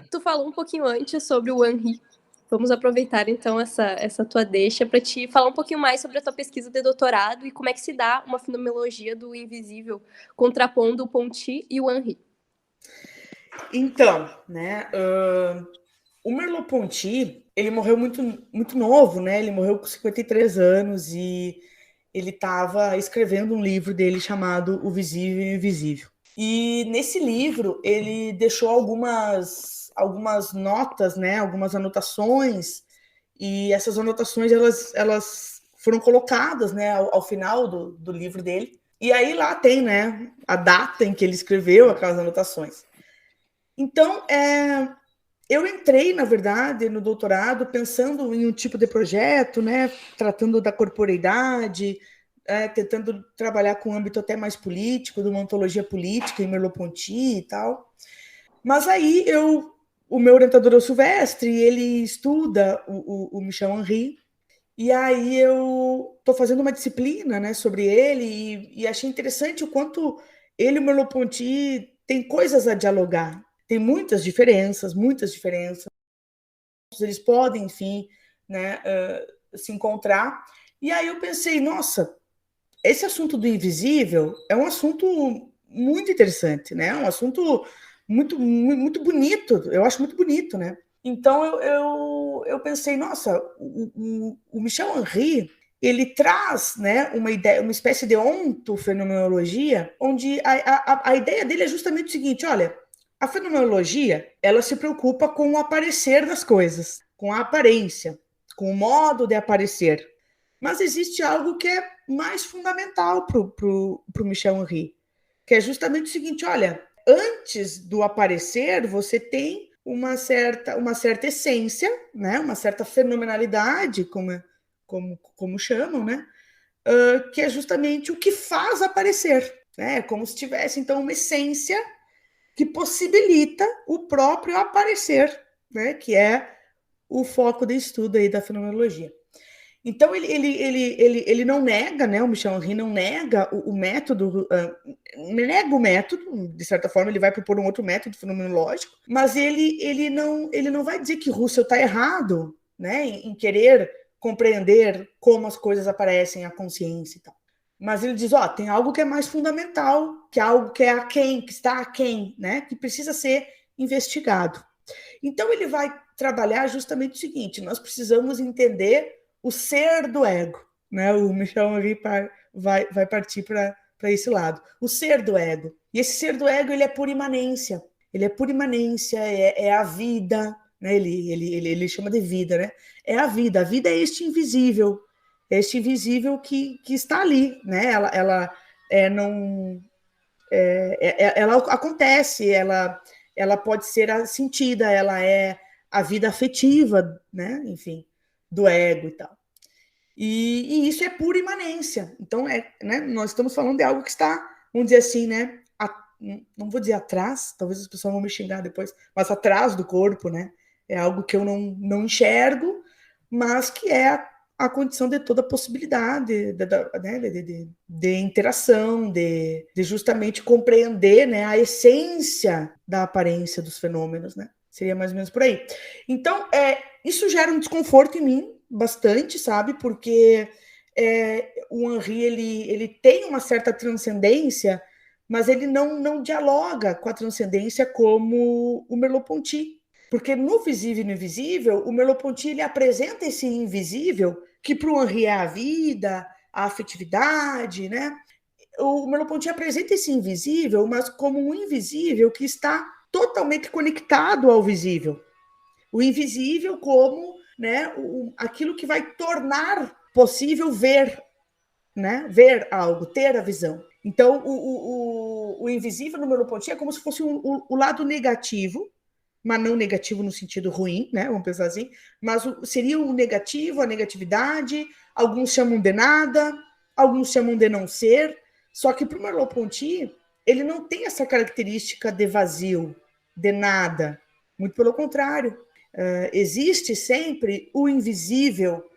Tu falou um pouquinho antes sobre o Henri. Vamos aproveitar então essa tua deixa para te falar um pouquinho mais sobre a tua pesquisa de doutorado e como é que se dá uma fenomenologia do invisível contrapondo o Ponty e o Henri. Então, né, o Merleau-Ponty, ele morreu muito novo, né? Ele morreu com 53 anos e ele estava escrevendo um livro dele chamado O Visível e o Invisível. E nesse livro ele deixou algumas notas, né? Algumas anotações, e essas anotações elas foram colocadas, né? Ao final do livro dele. E aí lá tem, né? A data em que ele escreveu aquelas anotações. Então, eu entrei, na verdade, no doutorado pensando em um tipo de projeto, né, tratando da corporeidade, tentando trabalhar com um âmbito até mais político, de uma ontologia política em Merleau-Ponty e tal. Mas aí o meu orientador é o Silvestre, ele estuda o Michel Henry, e aí eu estou fazendo uma disciplina, né, sobre ele e achei interessante o quanto ele e o Merleau-Ponty têm coisas a dialogar. Tem muitas diferenças. Eles podem, enfim, né, se encontrar. E aí eu pensei, nossa, esse assunto do invisível é um assunto muito interessante, né? Um assunto muito bonito. Eu acho muito bonito, né? Então eu pensei, nossa, o Michel Henry, ele traz, né, uma ideia, uma espécie de ontofenomenologia, onde a ideia dele é justamente o seguinte: olha, A fenomenologia, ela se preocupa com o aparecer das coisas, com a aparência, com o modo de aparecer. Mas existe algo que é mais fundamental para o Michel Henry, que é justamente o seguinte, olha, antes do aparecer, você tem uma certa essência, né? Uma certa fenomenalidade, como chamam, né? Que é justamente o que faz aparecer. Né? É como se tivesse, então, uma essência que possibilita o próprio aparecer, né? Que é o foco de estudo aí da fenomenologia. Então, ele não nega, né? O Michel Henry não nega o método, nega o método, de certa forma, ele vai propor um outro método fenomenológico, mas ele não vai dizer que Russell está errado, né? Em querer compreender como as coisas aparecem, a consciência e tal. Mas ele diz, tem algo que é mais fundamental, que é algo que é aquém, que está aquém, né? Que precisa ser investigado. Então, ele vai trabalhar justamente o seguinte, nós precisamos entender o ser do ego, né? O Michel Henry vai partir para esse lado. O ser do ego. E esse ser do ego, ele é por imanência. Ele é por imanência, é a vida, né? Ele chama de vida, né? É a vida. A vida é este invisível que está ali, né? Ela acontece, ela pode ser sentida, ela é a vida afetiva, né? Enfim, do ego e tal. E isso é pura imanência. Então, né, nós estamos falando de algo que está, vamos dizer assim, né? Não vou dizer atrás, talvez as pessoas vão me xingar depois, mas atrás do corpo, né? É algo que eu não enxergo, mas que é a condição de toda possibilidade de interação, de justamente compreender, né, a essência da aparência dos fenômenos, né? Seria mais ou menos por aí. Então, isso gera um desconforto em mim, bastante, sabe? Porque o Henry, ele tem uma certa transcendência, mas ele não dialoga com a transcendência como o Merleau-Ponty. Porque no visível e no invisível, o Merleau-Ponty ele apresenta esse invisível, que para o Henry é a vida, a afetividade, né? O Merleau-Ponty apresenta esse invisível, mas como um invisível que está totalmente conectado ao visível. O invisível como, né, aquilo que vai tornar possível ver, né? Ver algo, ter a visão. Então, o invisível no Merleau-Ponty é como se fosse o lado negativo, mas não negativo no sentido ruim, né? Vamos pensar assim, mas seria o negativo, a negatividade, alguns chamam de nada, alguns chamam de não ser, só que para o Merleau-Ponty, ele não tem essa característica de vazio, de nada, muito pelo contrário, existe sempre o invisível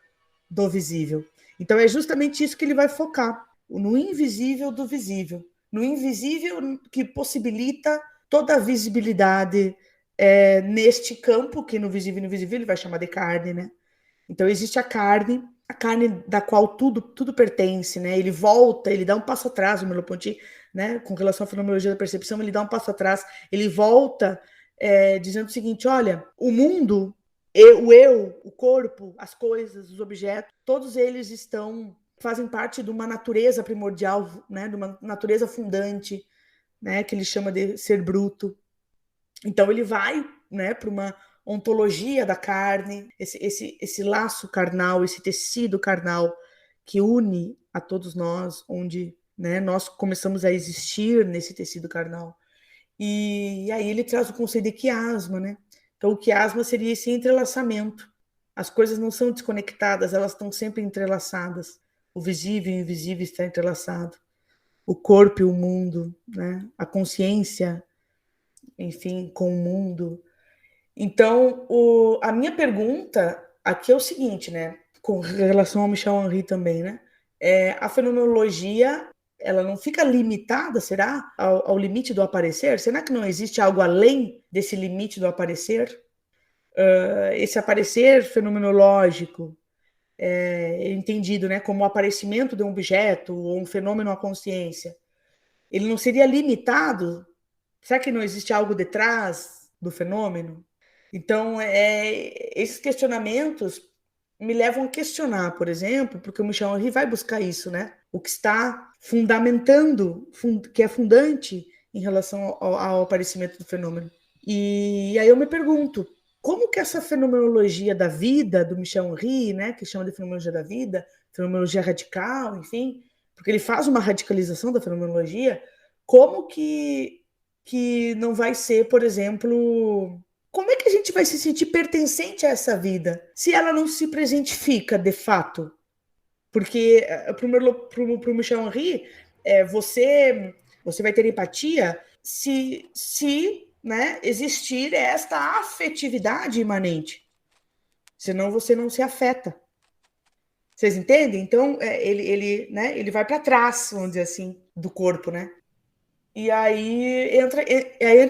do visível. Então é justamente isso que ele vai focar, no invisível do visível, no invisível que possibilita toda a visibilidade neste campo, que no visível e no invisível ele vai chamar de carne, né? Então existe a carne da qual tudo pertence, né? Ele volta, ele dá um passo atrás, o Merleau-Ponty, né? Com relação à fenomenologia da percepção, ele dá um passo atrás, ele volta dizendo o seguinte, olha, o mundo, o eu, o corpo, as coisas, os objetos, todos eles fazem parte de uma natureza primordial, né? De uma natureza fundante, né? Que ele chama de ser bruto. Então ele vai, né, para uma ontologia da carne, esse laço carnal, esse tecido carnal que une a todos nós, onde, né, nós começamos a existir nesse tecido carnal. E aí ele traz o conceito de quiasma, né? Então o quiasma seria esse entrelaçamento. As coisas não são desconectadas, elas estão sempre entrelaçadas. O visível e o invisível está entrelaçado. O corpo e o mundo, né? A consciência, enfim, com o mundo. Então, a minha pergunta aqui é o seguinte, né? Com relação ao Michel Henry também, né? A fenomenologia, ela não fica limitada, será? Ao limite do aparecer? Será que não existe algo além desse limite do aparecer? Esse aparecer fenomenológico, entendido, né, como o aparecimento de um objeto ou um fenômeno à consciência, ele não seria limitado? Será que não existe algo detrás do fenômeno? Então, esses questionamentos me levam a questionar, por exemplo, porque o Michel Henry vai buscar isso, né? O que está fundamentando, que é fundante em relação ao aparecimento do fenômeno. E aí eu me pergunto, como que essa fenomenologia da vida, do Michel Henry, né, que chama de fenomenologia da vida, fenomenologia radical, enfim, porque ele faz uma radicalização da fenomenologia, como que não vai ser, por exemplo, como é que a gente vai se sentir pertencente a essa vida se ela não se presentifica de fato? Porque para o Michel Henry, você vai ter empatia se né, existir esta afetividade imanente. Senão você não se afeta. Vocês entendem? Então, ele vai para trás, vamos dizer assim, do corpo, né? E aí entra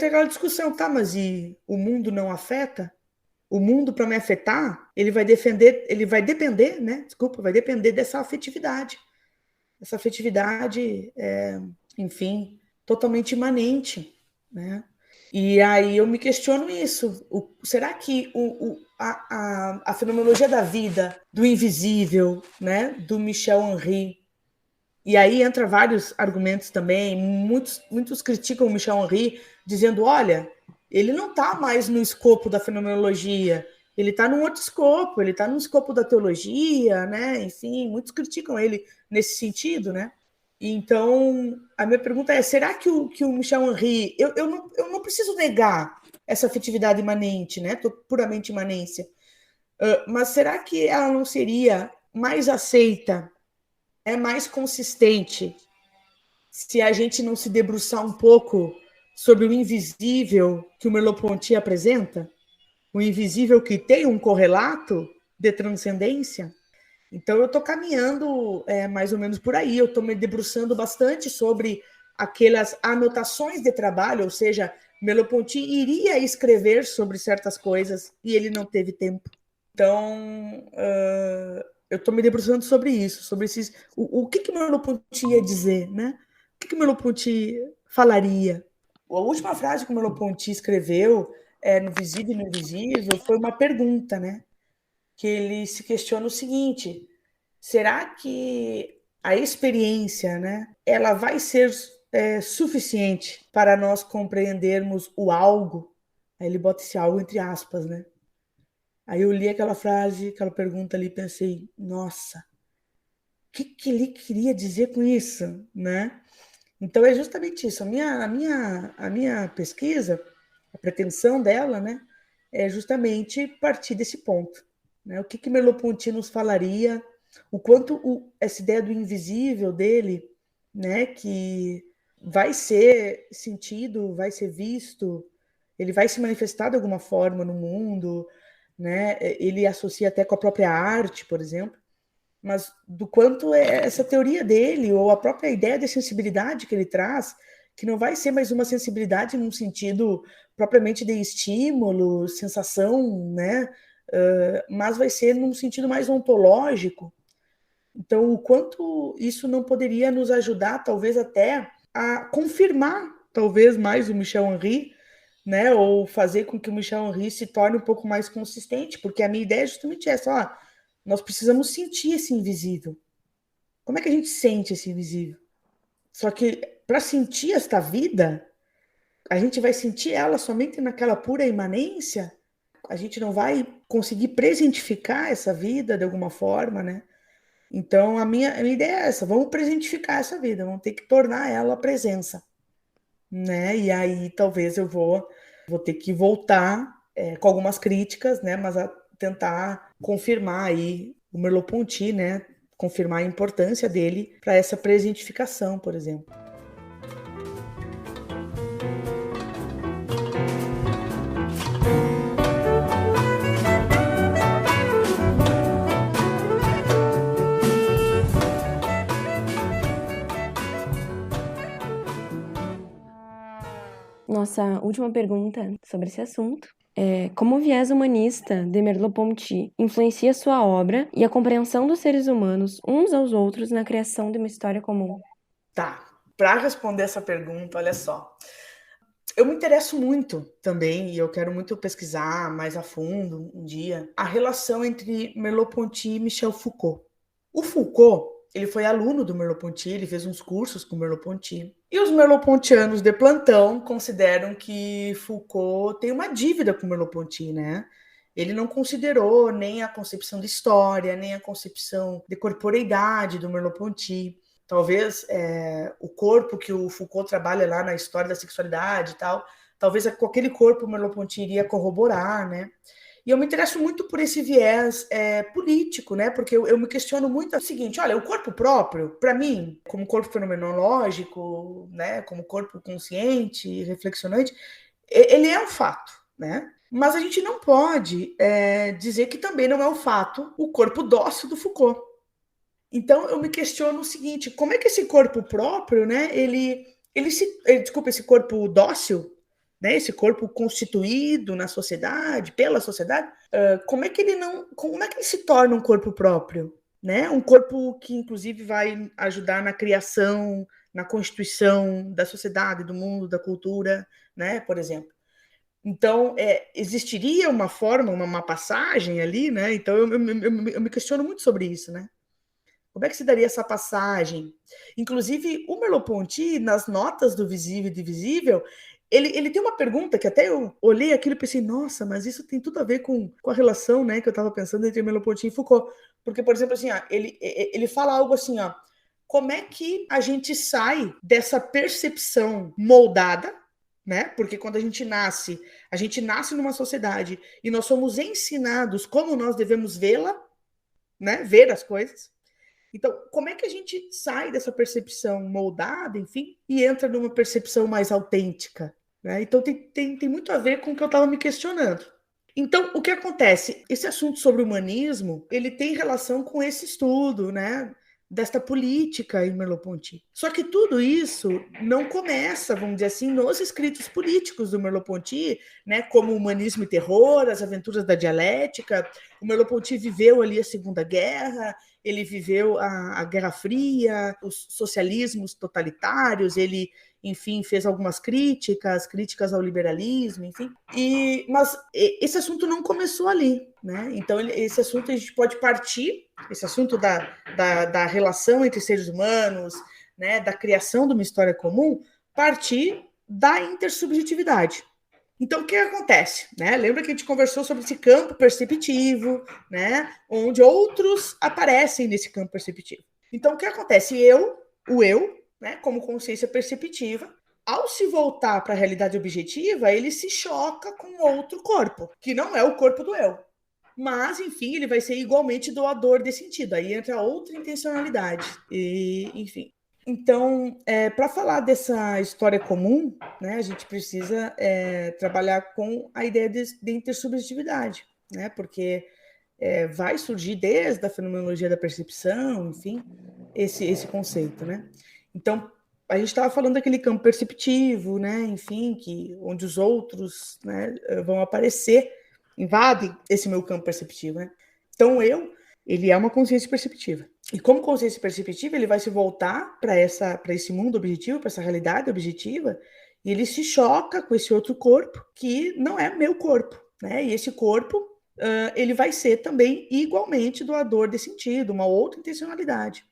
aquela discussão, tá, mas e o mundo não afeta? O mundo, para me afetar, ele vai depender, né? Desculpa, vai depender dessa afetividade. Essa afetividade, enfim, totalmente imanente, né? E aí eu me questiono isso. Será que a fenomenologia da vida, do invisível, né, do Michel Henry, e aí entra vários argumentos também, muitos criticam o Michel Henry, dizendo, olha, ele não está mais no escopo da fenomenologia, ele está num outro escopo, ele está no escopo da teologia, né? Enfim, muitos criticam ele nesse sentido, né? Então, a minha pergunta é, será que o Michel Henry... Eu não preciso negar essa afetividade imanente, né? Puramente imanência. Mas será que ela não seria mais aceita, mais consistente, se a gente não se debruçar um pouco sobre o invisível que o Merleau-Ponty apresenta? O invisível que tem um correlato de transcendência? Então, eu estou caminhando mais ou menos por aí, eu estou me debruçando bastante sobre aquelas anotações de trabalho, ou seja, Merleau-Ponty iria escrever sobre certas coisas e ele não teve tempo. Então, eu estou me debruçando sobre isso, sobre esses... O que Merleau-Ponty ia dizer, né? O que Merleau-Ponty falaria? A última frase que o Merleau-Ponty escreveu no Visível e no Invisível foi uma pergunta, né? Que ele se questiona o seguinte, será que a experiência, né, ela vai ser suficiente para nós compreendermos o algo? Aí ele bota esse algo entre aspas, né? Aí eu li aquela frase, aquela pergunta ali e pensei, nossa, o que ele queria dizer com isso, né? Então é justamente isso, a minha pesquisa, a pretensão dela, né, é justamente partir desse ponto. Né? O que Merleau-Ponty nos falaria, o quanto essa ideia do invisível dele, né, que vai ser sentido, vai ser visto, ele vai se manifestar de alguma forma no mundo, né? Ele associa até com a própria arte, por exemplo, mas do quanto essa teoria dele, ou a própria ideia de sensibilidade que ele traz, que não vai ser mais uma sensibilidade num sentido propriamente de estímulo, sensação, né? Mas vai ser num sentido mais ontológico. Então, o quanto isso não poderia nos ajudar, talvez até, a confirmar, talvez, mais o Michel Henry, né? Ou fazer com que o Michel Henry se torne um pouco mais consistente, porque a minha ideia é justamente essa, ó, nós precisamos sentir esse invisível. Como é que a gente sente esse invisível? Só que, para sentir esta vida, a gente vai sentir ela somente naquela pura imanência? A gente não vai conseguir presentificar essa vida de alguma forma, né? Então, a minha ideia é essa, vamos presentificar essa vida, vamos ter que tornar ela presença, né? E aí, talvez eu vou ter que voltar com algumas críticas, né? Mas a tentar confirmar aí o Merleau-Ponty, né? Confirmar a importância dele para essa presentificação, por exemplo. Nossa última pergunta sobre esse assunto é: como o viés humanista de Merleau-Ponty influencia sua obra e a compreensão dos seres humanos uns aos outros na criação de uma história comum? Tá, para responder essa pergunta, olha só. Eu me interesso muito também, e eu quero muito pesquisar mais a fundo um dia, a relação entre Merleau-Ponty e Michel Foucault. O Foucault, ele foi aluno do Merleau-Ponty, ele fez uns cursos com o Merleau-Ponty. E os Merleau-Pontianos de plantão consideram que Foucault tem uma dívida com o Merleau-Ponty, né? Ele não considerou nem a concepção de história, nem a concepção de corporeidade do Merleau-Ponty. Talvez o corpo que o Foucault trabalha lá na história da sexualidade e tal, talvez com aquele corpo o Merleau-Ponty iria corroborar, né? E eu me interesso muito por esse viés político, né? Porque eu me questiono muito o seguinte: olha, o corpo próprio, para mim, como corpo fenomenológico, né? Como corpo consciente, reflexionante, ele é um fato, né? Mas a gente não pode dizer que também não é um fato o corpo dócil do Foucault. Então eu me questiono o seguinte: como é que esse corpo próprio, né? Desculpa, esse corpo dócil, né, esse corpo constituído na sociedade, pela sociedade, como é que ele se torna um corpo próprio, né? Um corpo que inclusive vai ajudar na criação, na constituição da sociedade, do mundo, da cultura, né, por exemplo. Então, existiria uma forma, uma passagem ali, né? Então eu me questiono muito sobre isso, né? Como é que se daria essa passagem? Inclusive, o Merleau-Ponty, nas notas do Visível e do Invisível, ele tem uma pergunta que até eu olhei aquilo e pensei: nossa, mas isso tem tudo a ver com a relação, né, que eu estava pensando entre Merleau-Ponty e Foucault. Porque, por exemplo, assim, ele fala algo assim, ó: como é que a gente sai dessa percepção moldada, né? Porque quando a gente nasce numa sociedade e nós somos ensinados como nós devemos vê-la, né? Ver as coisas. Então, como é que a gente sai dessa percepção moldada, enfim, e entra numa percepção mais autêntica, né? Então, tem muito a ver com o que eu estava me questionando. Então, o que acontece? Esse assunto sobre humanismo, ele tem relação com esse estudo, né? Desta política em Merleau-Ponty. Só que tudo isso não começa, vamos dizer assim, nos escritos políticos do Merleau-Ponty, né, como Humanismo e Terror, As Aventuras da Dialética. O Merleau-Ponty viveu ali a Segunda Guerra, ele viveu a Guerra Fria, os socialismos totalitários, ele, enfim, fez algumas críticas ao liberalismo, enfim. Mas esse assunto não começou ali, né? Então, esse assunto a gente pode partir, esse assunto da relação entre seres humanos, né, da criação de uma história comum, partir da intersubjetividade. Então, o que acontece? Né? Lembra que a gente conversou sobre esse campo perceptivo, né? Onde outros aparecem nesse campo perceptivo. Então, o que acontece? O eu, né, como consciência perceptiva, ao se voltar para a realidade objetiva, ele se choca com outro corpo, que não é o corpo do eu. Mas, enfim, ele vai ser igualmente doador de sentido. Aí entra outra intencionalidade. E, enfim. Então, para falar dessa história comum, né, a gente precisa trabalhar com a ideia de intersubjetividade, né, porque vai surgir desde a fenomenologia da percepção, enfim, esse conceito, né. Então, a gente estava falando daquele campo perceptivo, né, enfim, onde os outros, né, vão aparecer, invadem esse meu campo perceptivo, né. Então, ele é uma consciência perceptiva. E como consciência perceptiva, ele vai se voltar para esse mundo objetivo, para essa realidade objetiva, e ele se choca com esse outro corpo, que não é meu corpo, né? E esse corpo, ele vai ser também igualmente doador de sentido, uma outra intencionalidade,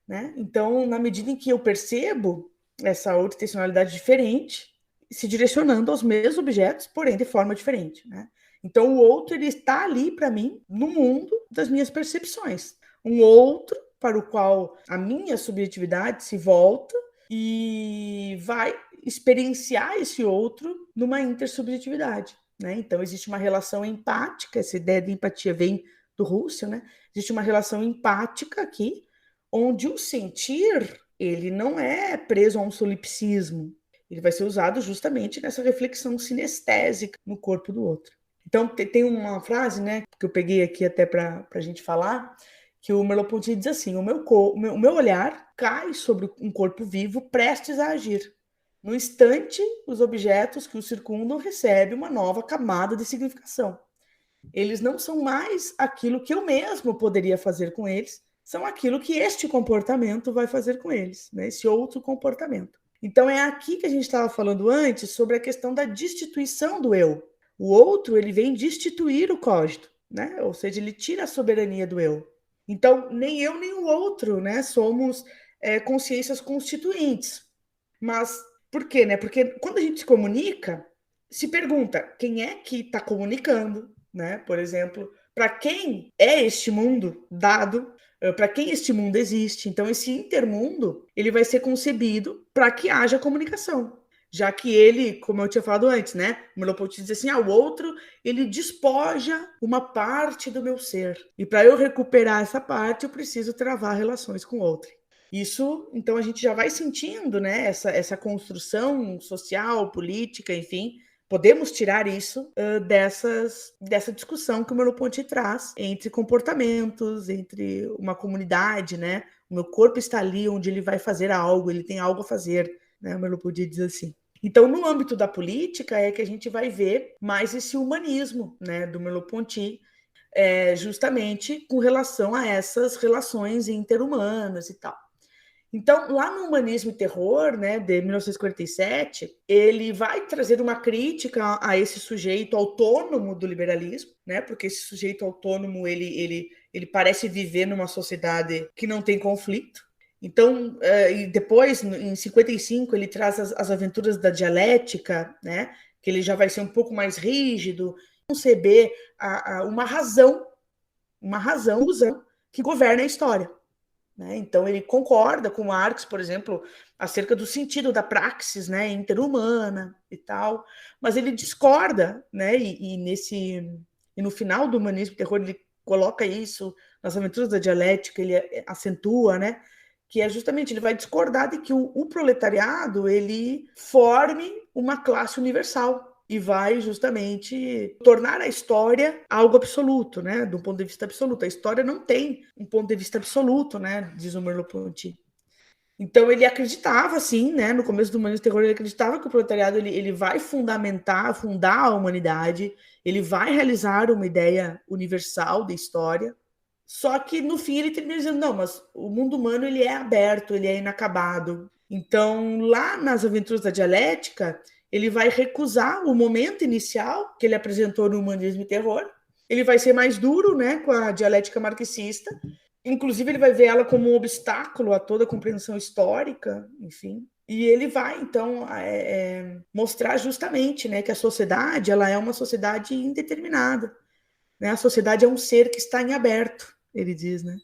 né? Então, na medida em que eu percebo essa outra intencionalidade diferente, se direcionando aos mesmos objetos, porém de forma diferente, né? Então, o outro, ele está ali para mim, no mundo das minhas percepções. Um outro para o qual a minha subjetividade se volta e vai experienciar esse outro numa intersubjetividade, né? Então, existe uma relação empática, essa ideia de empatia vem do Husserl, né? Existe uma relação empática aqui, onde o sentir, ele não é preso a um solipsismo, ele vai ser usado justamente nessa reflexão sinestésica no corpo do outro. Então, tem uma frase, né, que eu peguei aqui até para a gente falar, que o Merleau-Ponty diz assim: o meu olhar cai sobre um corpo vivo prestes a agir. No instante, os objetos que o circundam recebem uma nova camada de significação. Eles não são mais aquilo que eu mesmo poderia fazer com eles, são aquilo que este comportamento vai fazer com eles, né, esse outro comportamento. Então, é aqui que a gente estava falando antes sobre a questão da destituição do eu. O outro, ele vem destituir o cogito, né? Ou seja, ele tira a soberania do eu. Então, nem eu nem o outro, né, somos consciências constituintes. Mas por quê, né? Porque quando a gente se comunica, se pergunta quem é que está comunicando, né? Por exemplo, para quem é este mundo dado, para quem este mundo existe. Então, esse intermundo, ele vai ser concebido para que haja comunicação. Já que ele, como eu tinha falado antes, né? O Merleau-Ponty diz assim, o outro, ele despoja uma parte do meu ser. E para eu recuperar essa parte, eu preciso travar relações com outra. Isso, então, a gente já vai sentindo, né, essa construção social, política, enfim, podemos tirar isso dessa discussão que o Merleau-Ponty traz entre comportamentos, entre uma comunidade, né? O meu corpo está ali onde ele vai fazer algo, ele tem algo a fazer, né? O Merleau-Ponty diz assim. Então, no âmbito da política, é que a gente vai ver mais esse humanismo, né, do Merleau-Ponty, justamente com relação a essas relações interhumanas e tal. Então, lá no Humanismo e Terror, né, de 1947, ele vai trazer uma crítica a esse sujeito autônomo do liberalismo, né, porque esse sujeito autônomo, ele parece viver numa sociedade que não tem conflito. Então, e depois, em 55, ele traz as aventuras da dialética, né, que ele já vai ser um pouco mais rígido, conceber uma razão que governa a história. Então, ele concorda com Marx, por exemplo, acerca do sentido da praxis, né, interhumana e tal, mas ele discorda, né, e no final do Humanismo e Terror ele coloca isso, nas aventuras da dialética, ele acentua, né, que é justamente, ele vai discordar de que o proletariado, ele forme uma classe universal, e vai justamente tornar a história algo absoluto, né? De um ponto de vista absoluto. A história não tem um ponto de vista absoluto, né? Diz o Merleau-Ponty. Então, ele acreditava, sim, né? No começo do Humanismo e Terror, ele acreditava que o proletariado ele vai fundar a humanidade, ele vai realizar uma ideia universal da história. Só que, no fim, ele termina dizendo, não, mas o mundo humano ele é aberto, ele é inacabado. Então, lá nas Aventuras da Dialética, ele vai recusar o momento inicial que ele apresentou no Humanismo e Terror. Ele vai ser mais duro, né, com a dialética marxista. Inclusive, ele vai ver ela como um obstáculo a toda a compreensão histórica, enfim. E ele vai, então, mostrar justamente, né, que a sociedade ela é uma sociedade indeterminada. Né? A sociedade é um ser que está em aberto, ele diz, né?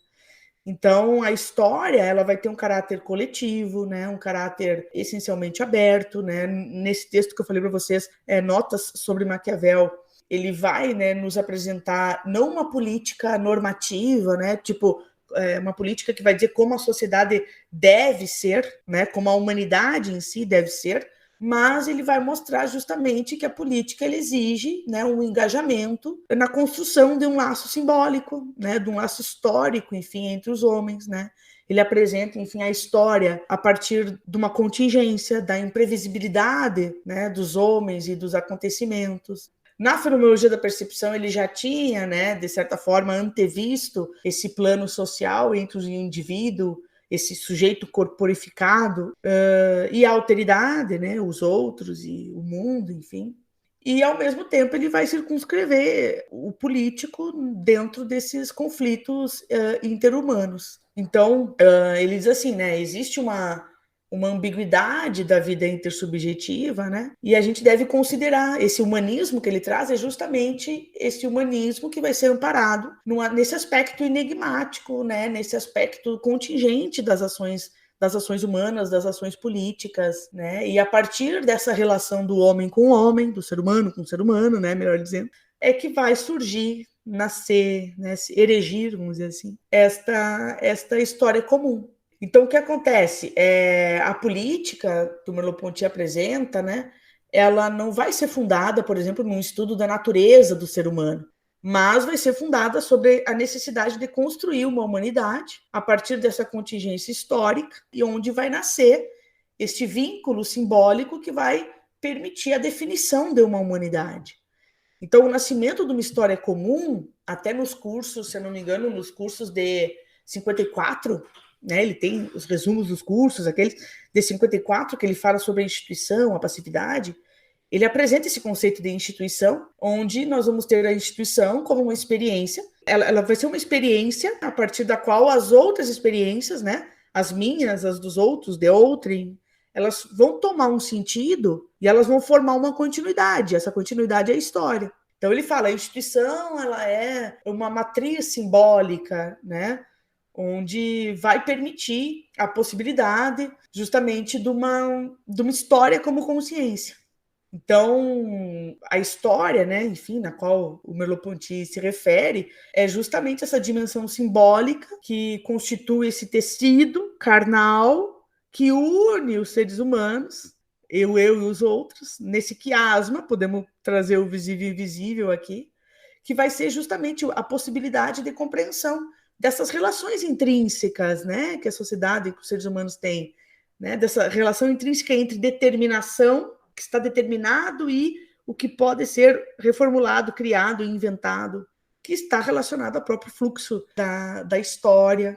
Então, a história ela vai ter um caráter coletivo, né? Um caráter essencialmente aberto. Né? Nesse texto que eu falei para vocês, Notas sobre Maquiavel, ele vai, né, nos apresentar não uma política normativa, né? Tipo, uma política que vai dizer como a sociedade deve ser, né? Como a humanidade em si deve ser, mas ele vai mostrar justamente que a política ele exige, né, um engajamento na construção de um laço simbólico, né, de um laço histórico, enfim, entre os homens, né? Ele apresenta, enfim, a história a partir de uma contingência, da imprevisibilidade, né, dos homens e dos acontecimentos. Na fenomenologia da percepção, ele já tinha, né, de certa forma, antevisto esse plano social entre o indivíduo, esse sujeito corporificado, e a alteridade, né, os outros e o mundo, enfim. E, ao mesmo tempo, ele vai circunscrever o político dentro desses conflitos interhumanos. Então, ele diz assim, né, existe uma ambiguidade da vida intersubjetiva, né? E a gente deve considerar esse humanismo que ele traz é justamente esse humanismo que vai ser amparado nesse aspecto enigmático, né? Nesse aspecto contingente das ações humanas, das ações políticas, né? E a partir dessa relação do homem com o homem, do ser humano com o ser humano, né? Melhor dizendo, é que vai surgir, nascer, né? Se erigir, vamos dizer assim, esta história comum. Então, o que acontece? A política que o Merleau-Ponty apresenta, né, ela não vai ser fundada, por exemplo, num estudo da natureza do ser humano, mas vai ser fundada sobre a necessidade de construir uma humanidade a partir dessa contingência histórica e onde vai nascer este vínculo simbólico que vai permitir a definição de uma humanidade. Então, o nascimento de uma história comum, até nos cursos, se eu não me engano, nos cursos de 54, né, ele tem os resumos dos cursos, aqueles de 54, que ele fala sobre a instituição, a passividade, ele apresenta esse conceito de instituição, onde nós vamos ter a instituição como uma experiência ela vai ser uma experiência a partir da qual as outras experiências, né, as minhas, as dos outros, de outrem, elas vão tomar um sentido e elas vão formar uma continuidade. Essa continuidade é a história. Então ele fala, a instituição ela é uma matriz simbólica, né, onde vai permitir a possibilidade justamente de uma história como consciência. Então, a história, né, enfim, na qual o Merleau-Ponty se refere, é justamente essa dimensão simbólica que constitui esse tecido carnal que une os seres humanos, eu e os outros, nesse quiasma, podemos trazer o visível e invisível aqui, que vai ser justamente a possibilidade de compreensão dessas relações intrínsecas, né, que a sociedade, que os seres humanos têm, né, dessa relação intrínseca entre determinação, que está determinado, e o que pode ser reformulado, criado, inventado, que está relacionado ao próprio fluxo da história.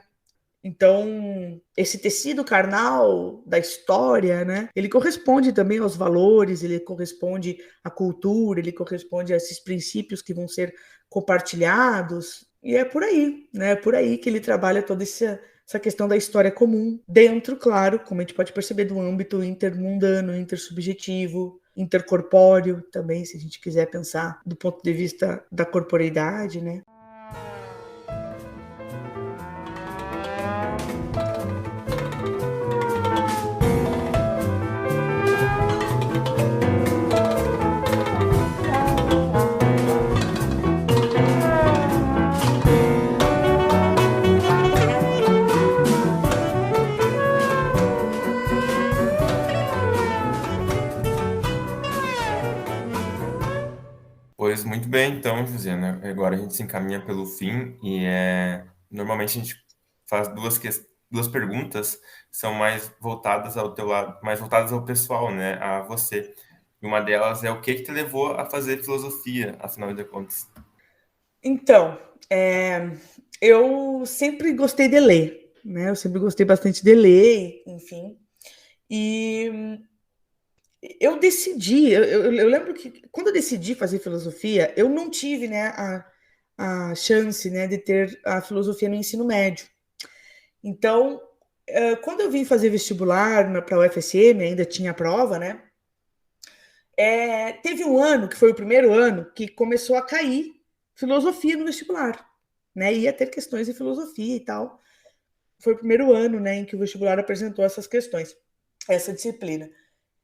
Então, esse tecido carnal da história, né, ele corresponde também aos valores, ele corresponde à cultura, ele corresponde a esses princípios que vão ser compartilhados, e é por aí, né, é por aí que ele trabalha toda essa questão da história comum, dentro, claro, como a gente pode perceber, do âmbito intermundano, intersubjetivo, intercorpóreo também, se a gente quiser pensar do ponto de vista da corporeidade, né. Pois muito bem, então, Josiana. Agora a gente se encaminha pelo fim e normalmente a gente faz duas perguntas que são mais voltadas ao teu lado, mais voltadas ao pessoal, né, a você. E uma delas é o que te levou a fazer filosofia, afinal de contas? Então, eu sempre gostei de ler, né? Eu sempre gostei bastante de ler, enfim. E eu decidi, eu lembro que quando eu decidi fazer filosofia, eu não tive, né, a chance, né, de ter a filosofia no ensino médio. Então, quando eu vim fazer vestibular para a UFSM, ainda tinha a prova, né? Teve um ano, que foi o primeiro ano, que começou a cair filosofia no vestibular, né? Ia ter questões de filosofia e tal. Foi o primeiro ano, né, em que o vestibular apresentou essas questões, essa disciplina.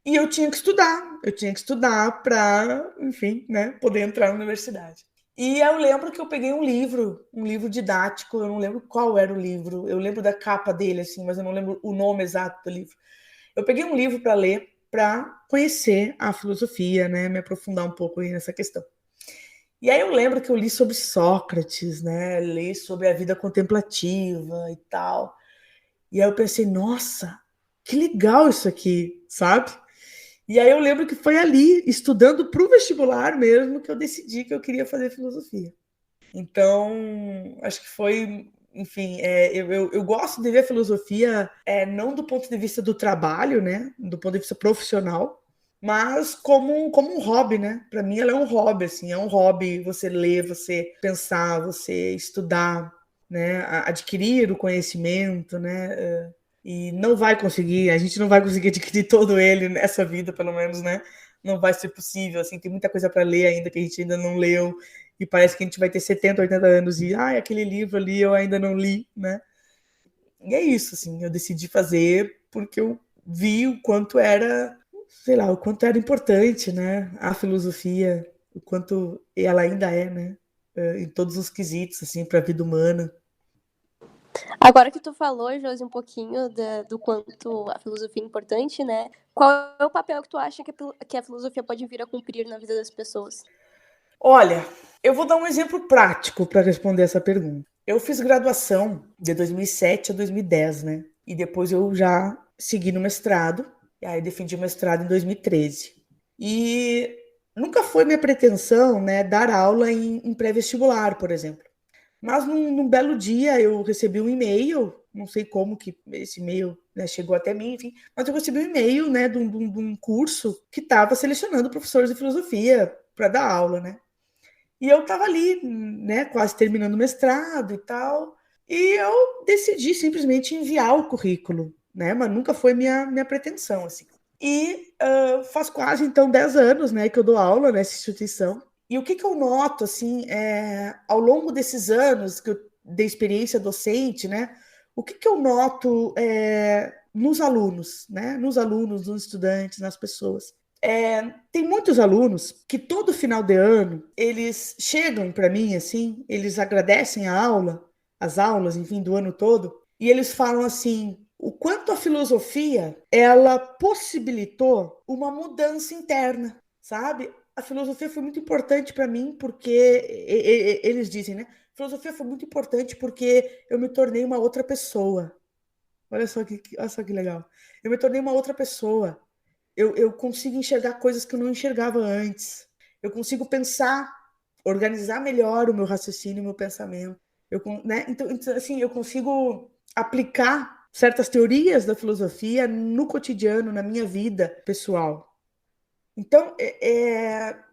E eu tinha que estudar para, enfim, né, poder entrar na universidade. E eu lembro que eu peguei um livro didático, eu não lembro qual era o livro, eu lembro da capa dele, assim, mas eu não lembro o nome exato do livro. Eu peguei um livro para ler, para conhecer a filosofia, né, me aprofundar um pouco aí nessa questão. E aí eu lembro que eu li sobre Sócrates, né, li sobre a vida contemplativa e tal. E aí eu pensei, nossa, que legal isso aqui, sabe? E aí eu lembro que foi ali, estudando para o vestibular mesmo, que eu decidi que eu queria fazer filosofia. Então, acho que foi, enfim, eu gosto de ver a filosofia não do ponto de vista do trabalho, né, do ponto de vista profissional, mas como um hobby, né? Para mim ela é um hobby, assim, é um hobby você ler, você pensar, você estudar, né, adquirir o conhecimento, né? E a gente não vai conseguir adquirir todo ele nessa vida, pelo menos, né? Não vai ser possível, assim, tem muita coisa para ler ainda que a gente ainda não leu, e parece que a gente vai ter 70, 80 anos e, aquele livro ali eu ainda não li, né? E é isso, assim, eu decidi fazer porque eu vi o quanto era, sei lá, o quanto era importante, né? A filosofia, o quanto ela ainda é, né? Em todos os quesitos, assim, para a vida humana. Agora que tu falou, Josi, um pouquinho do quanto a filosofia é importante, né? Qual é o papel que tu acha que a filosofia pode vir a cumprir na vida das pessoas? Olha, eu vou dar um exemplo prático para responder essa pergunta. Eu fiz graduação de 2007 a 2010, né? E depois eu já segui no mestrado, e aí defendi o mestrado em 2013. E nunca foi minha pretensão, né, dar aula em pré-vestibular, por exemplo. Mas num belo dia eu recebi um e-mail, não sei como que esse e-mail, né, chegou até mim, enfim, mas eu recebi um e-mail, né, de um curso que estava selecionando professores de filosofia para dar aula, né? E eu estava ali, né, quase terminando o mestrado e tal, e eu decidi simplesmente enviar o currículo, né, mas nunca foi minha pretensão, assim. E faz quase, então, 10 anos, né, que eu dou aula nessa instituição. E o que eu noto, assim, ao longo desses anos que eu dei experiência docente, né, o que eu noto nos alunos, né, nos estudantes, nas pessoas? Tem muitos alunos que todo final de ano eles chegam para mim assim, eles agradecem a aula, as aulas, enfim, do ano todo, e eles falam assim: o quanto a filosofia ela possibilitou uma mudança interna, sabe? A filosofia foi muito importante para mim porque eles dizem, né? A filosofia foi muito importante porque eu me tornei uma outra pessoa. Olha só que legal. Eu me tornei uma outra pessoa. Eu consigo enxergar coisas que eu não enxergava antes. Eu consigo pensar, organizar melhor o meu raciocínio, o meu pensamento. Né? Então, assim, eu consigo aplicar certas teorias da filosofia no cotidiano, na minha vida pessoal. Então,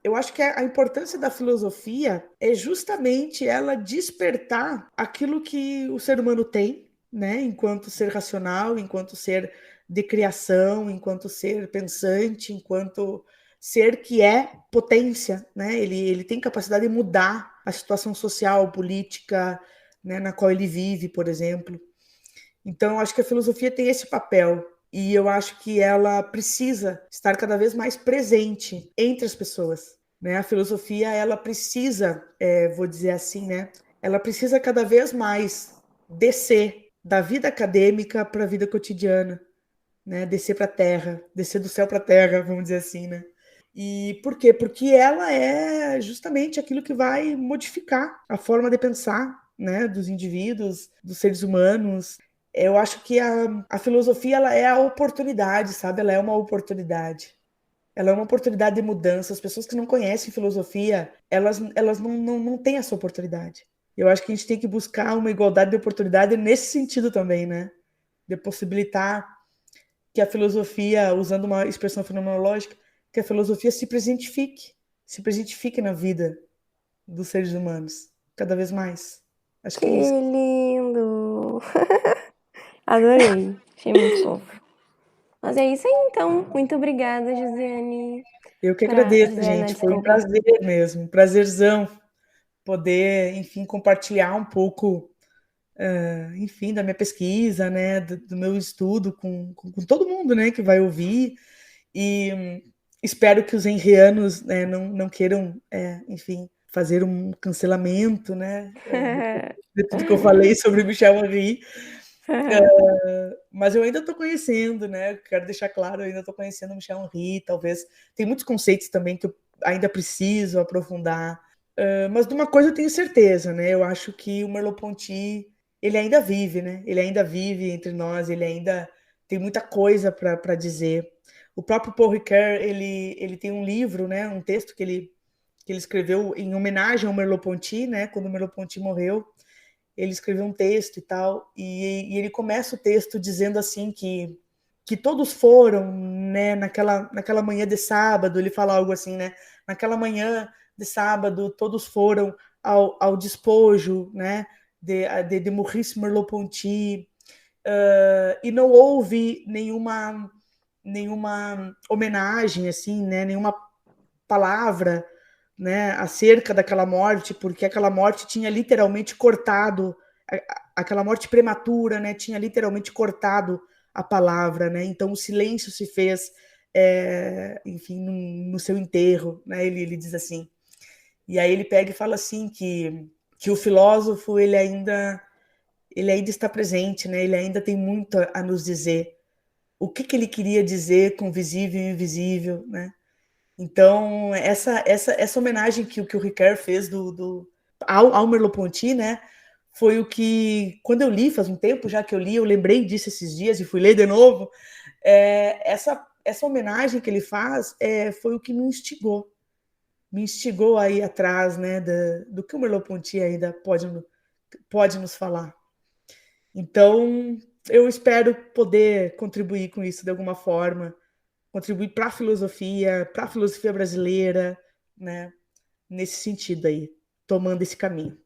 eu acho que a importância da filosofia é justamente ela despertar aquilo que o ser humano tem, né? Enquanto ser racional, enquanto ser de criação, enquanto ser pensante, enquanto ser que é potência, né? Ele tem capacidade de mudar a situação social, política, né, na qual ele vive, por exemplo. Então, eu acho que a filosofia tem esse papel. E eu acho que ela precisa estar cada vez mais presente entre as pessoas. Né? A filosofia, ela precisa, vou dizer assim, né? Ela precisa cada vez mais descer da vida acadêmica para a vida cotidiana. Né? Descer para a terra, descer do céu para a terra, vamos dizer assim, né? E por quê? Porque ela é justamente aquilo que vai modificar a forma de pensar, né, dos indivíduos, dos seres humanos. Eu acho que a filosofia ela é a oportunidade, sabe? Ela é uma oportunidade. Ela é uma oportunidade de mudança. As pessoas que não conhecem filosofia, elas não têm essa oportunidade. Eu acho que a gente tem que buscar uma igualdade de oportunidade nesse sentido também, né? De possibilitar que a filosofia, usando uma expressão fenomenológica, que a filosofia se presentifique na vida dos seres humanos, cada vez mais. Acho Que que é isso. lindo! Adorei, achei muito fofo. Mas é isso aí então. Muito obrigada, Josiane. Eu que agradeço, Josiana, gente. Foi um desculpa. prazer mesmo, um prazerzão poder, enfim, compartilhar um pouco, enfim, da minha pesquisa, né, do meu estudo com todo mundo, né, que vai ouvir. E espero que os enreanos, né, não queiram, enfim, fazer um cancelamento, né, de tudo que eu falei sobre Michel Henry. Mas eu ainda estou conhecendo, né? Quero deixar claro, eu ainda estou conhecendo o Michel Henry, talvez. Tem muitos conceitos também que eu ainda preciso aprofundar. Mas de uma coisa eu tenho certeza, né? Eu acho que o Merleau-Ponty, ele ainda vive, né? Ele ainda vive entre nós, ele ainda tem muita coisa para dizer. O próprio Paul Ricoeur, ele tem um livro, né? Um texto que ele escreveu em homenagem ao Merleau-Ponty, né? Quando o Merleau-Ponty morreu, ele escreveu um texto e tal, e ele começa o texto dizendo assim que todos foram, né, naquela manhã de sábado, ele fala algo assim, né, naquela manhã de sábado, todos foram ao despojo, né, de Maurice Merleau-Ponty, e não houve nenhuma homenagem, assim, né, nenhuma palavra, né, acerca daquela morte, porque aquela morte tinha literalmente cortado, aquela morte prematura, né, tinha literalmente cortado a palavra, né, então o silêncio se fez, enfim, no seu enterro, né, ele diz assim, e aí ele pega e fala assim que o filósofo ele ainda está presente, né, ele ainda tem muito a nos dizer, o que ele queria dizer com visível e invisível, né, então, essa homenagem que o Ricoeur fez ao Merleau-Ponty, né, foi o que, quando eu li, faz um tempo já que eu li, eu lembrei disso esses dias e fui ler de novo, essa homenagem que ele faz foi o que me instigou aí atrás, né, do que o Merleau-Ponty ainda pode nos falar. Então, eu espero poder contribuir com isso de alguma forma, contribuir para a filosofia brasileira, né, nesse sentido aí. tomando esse caminho.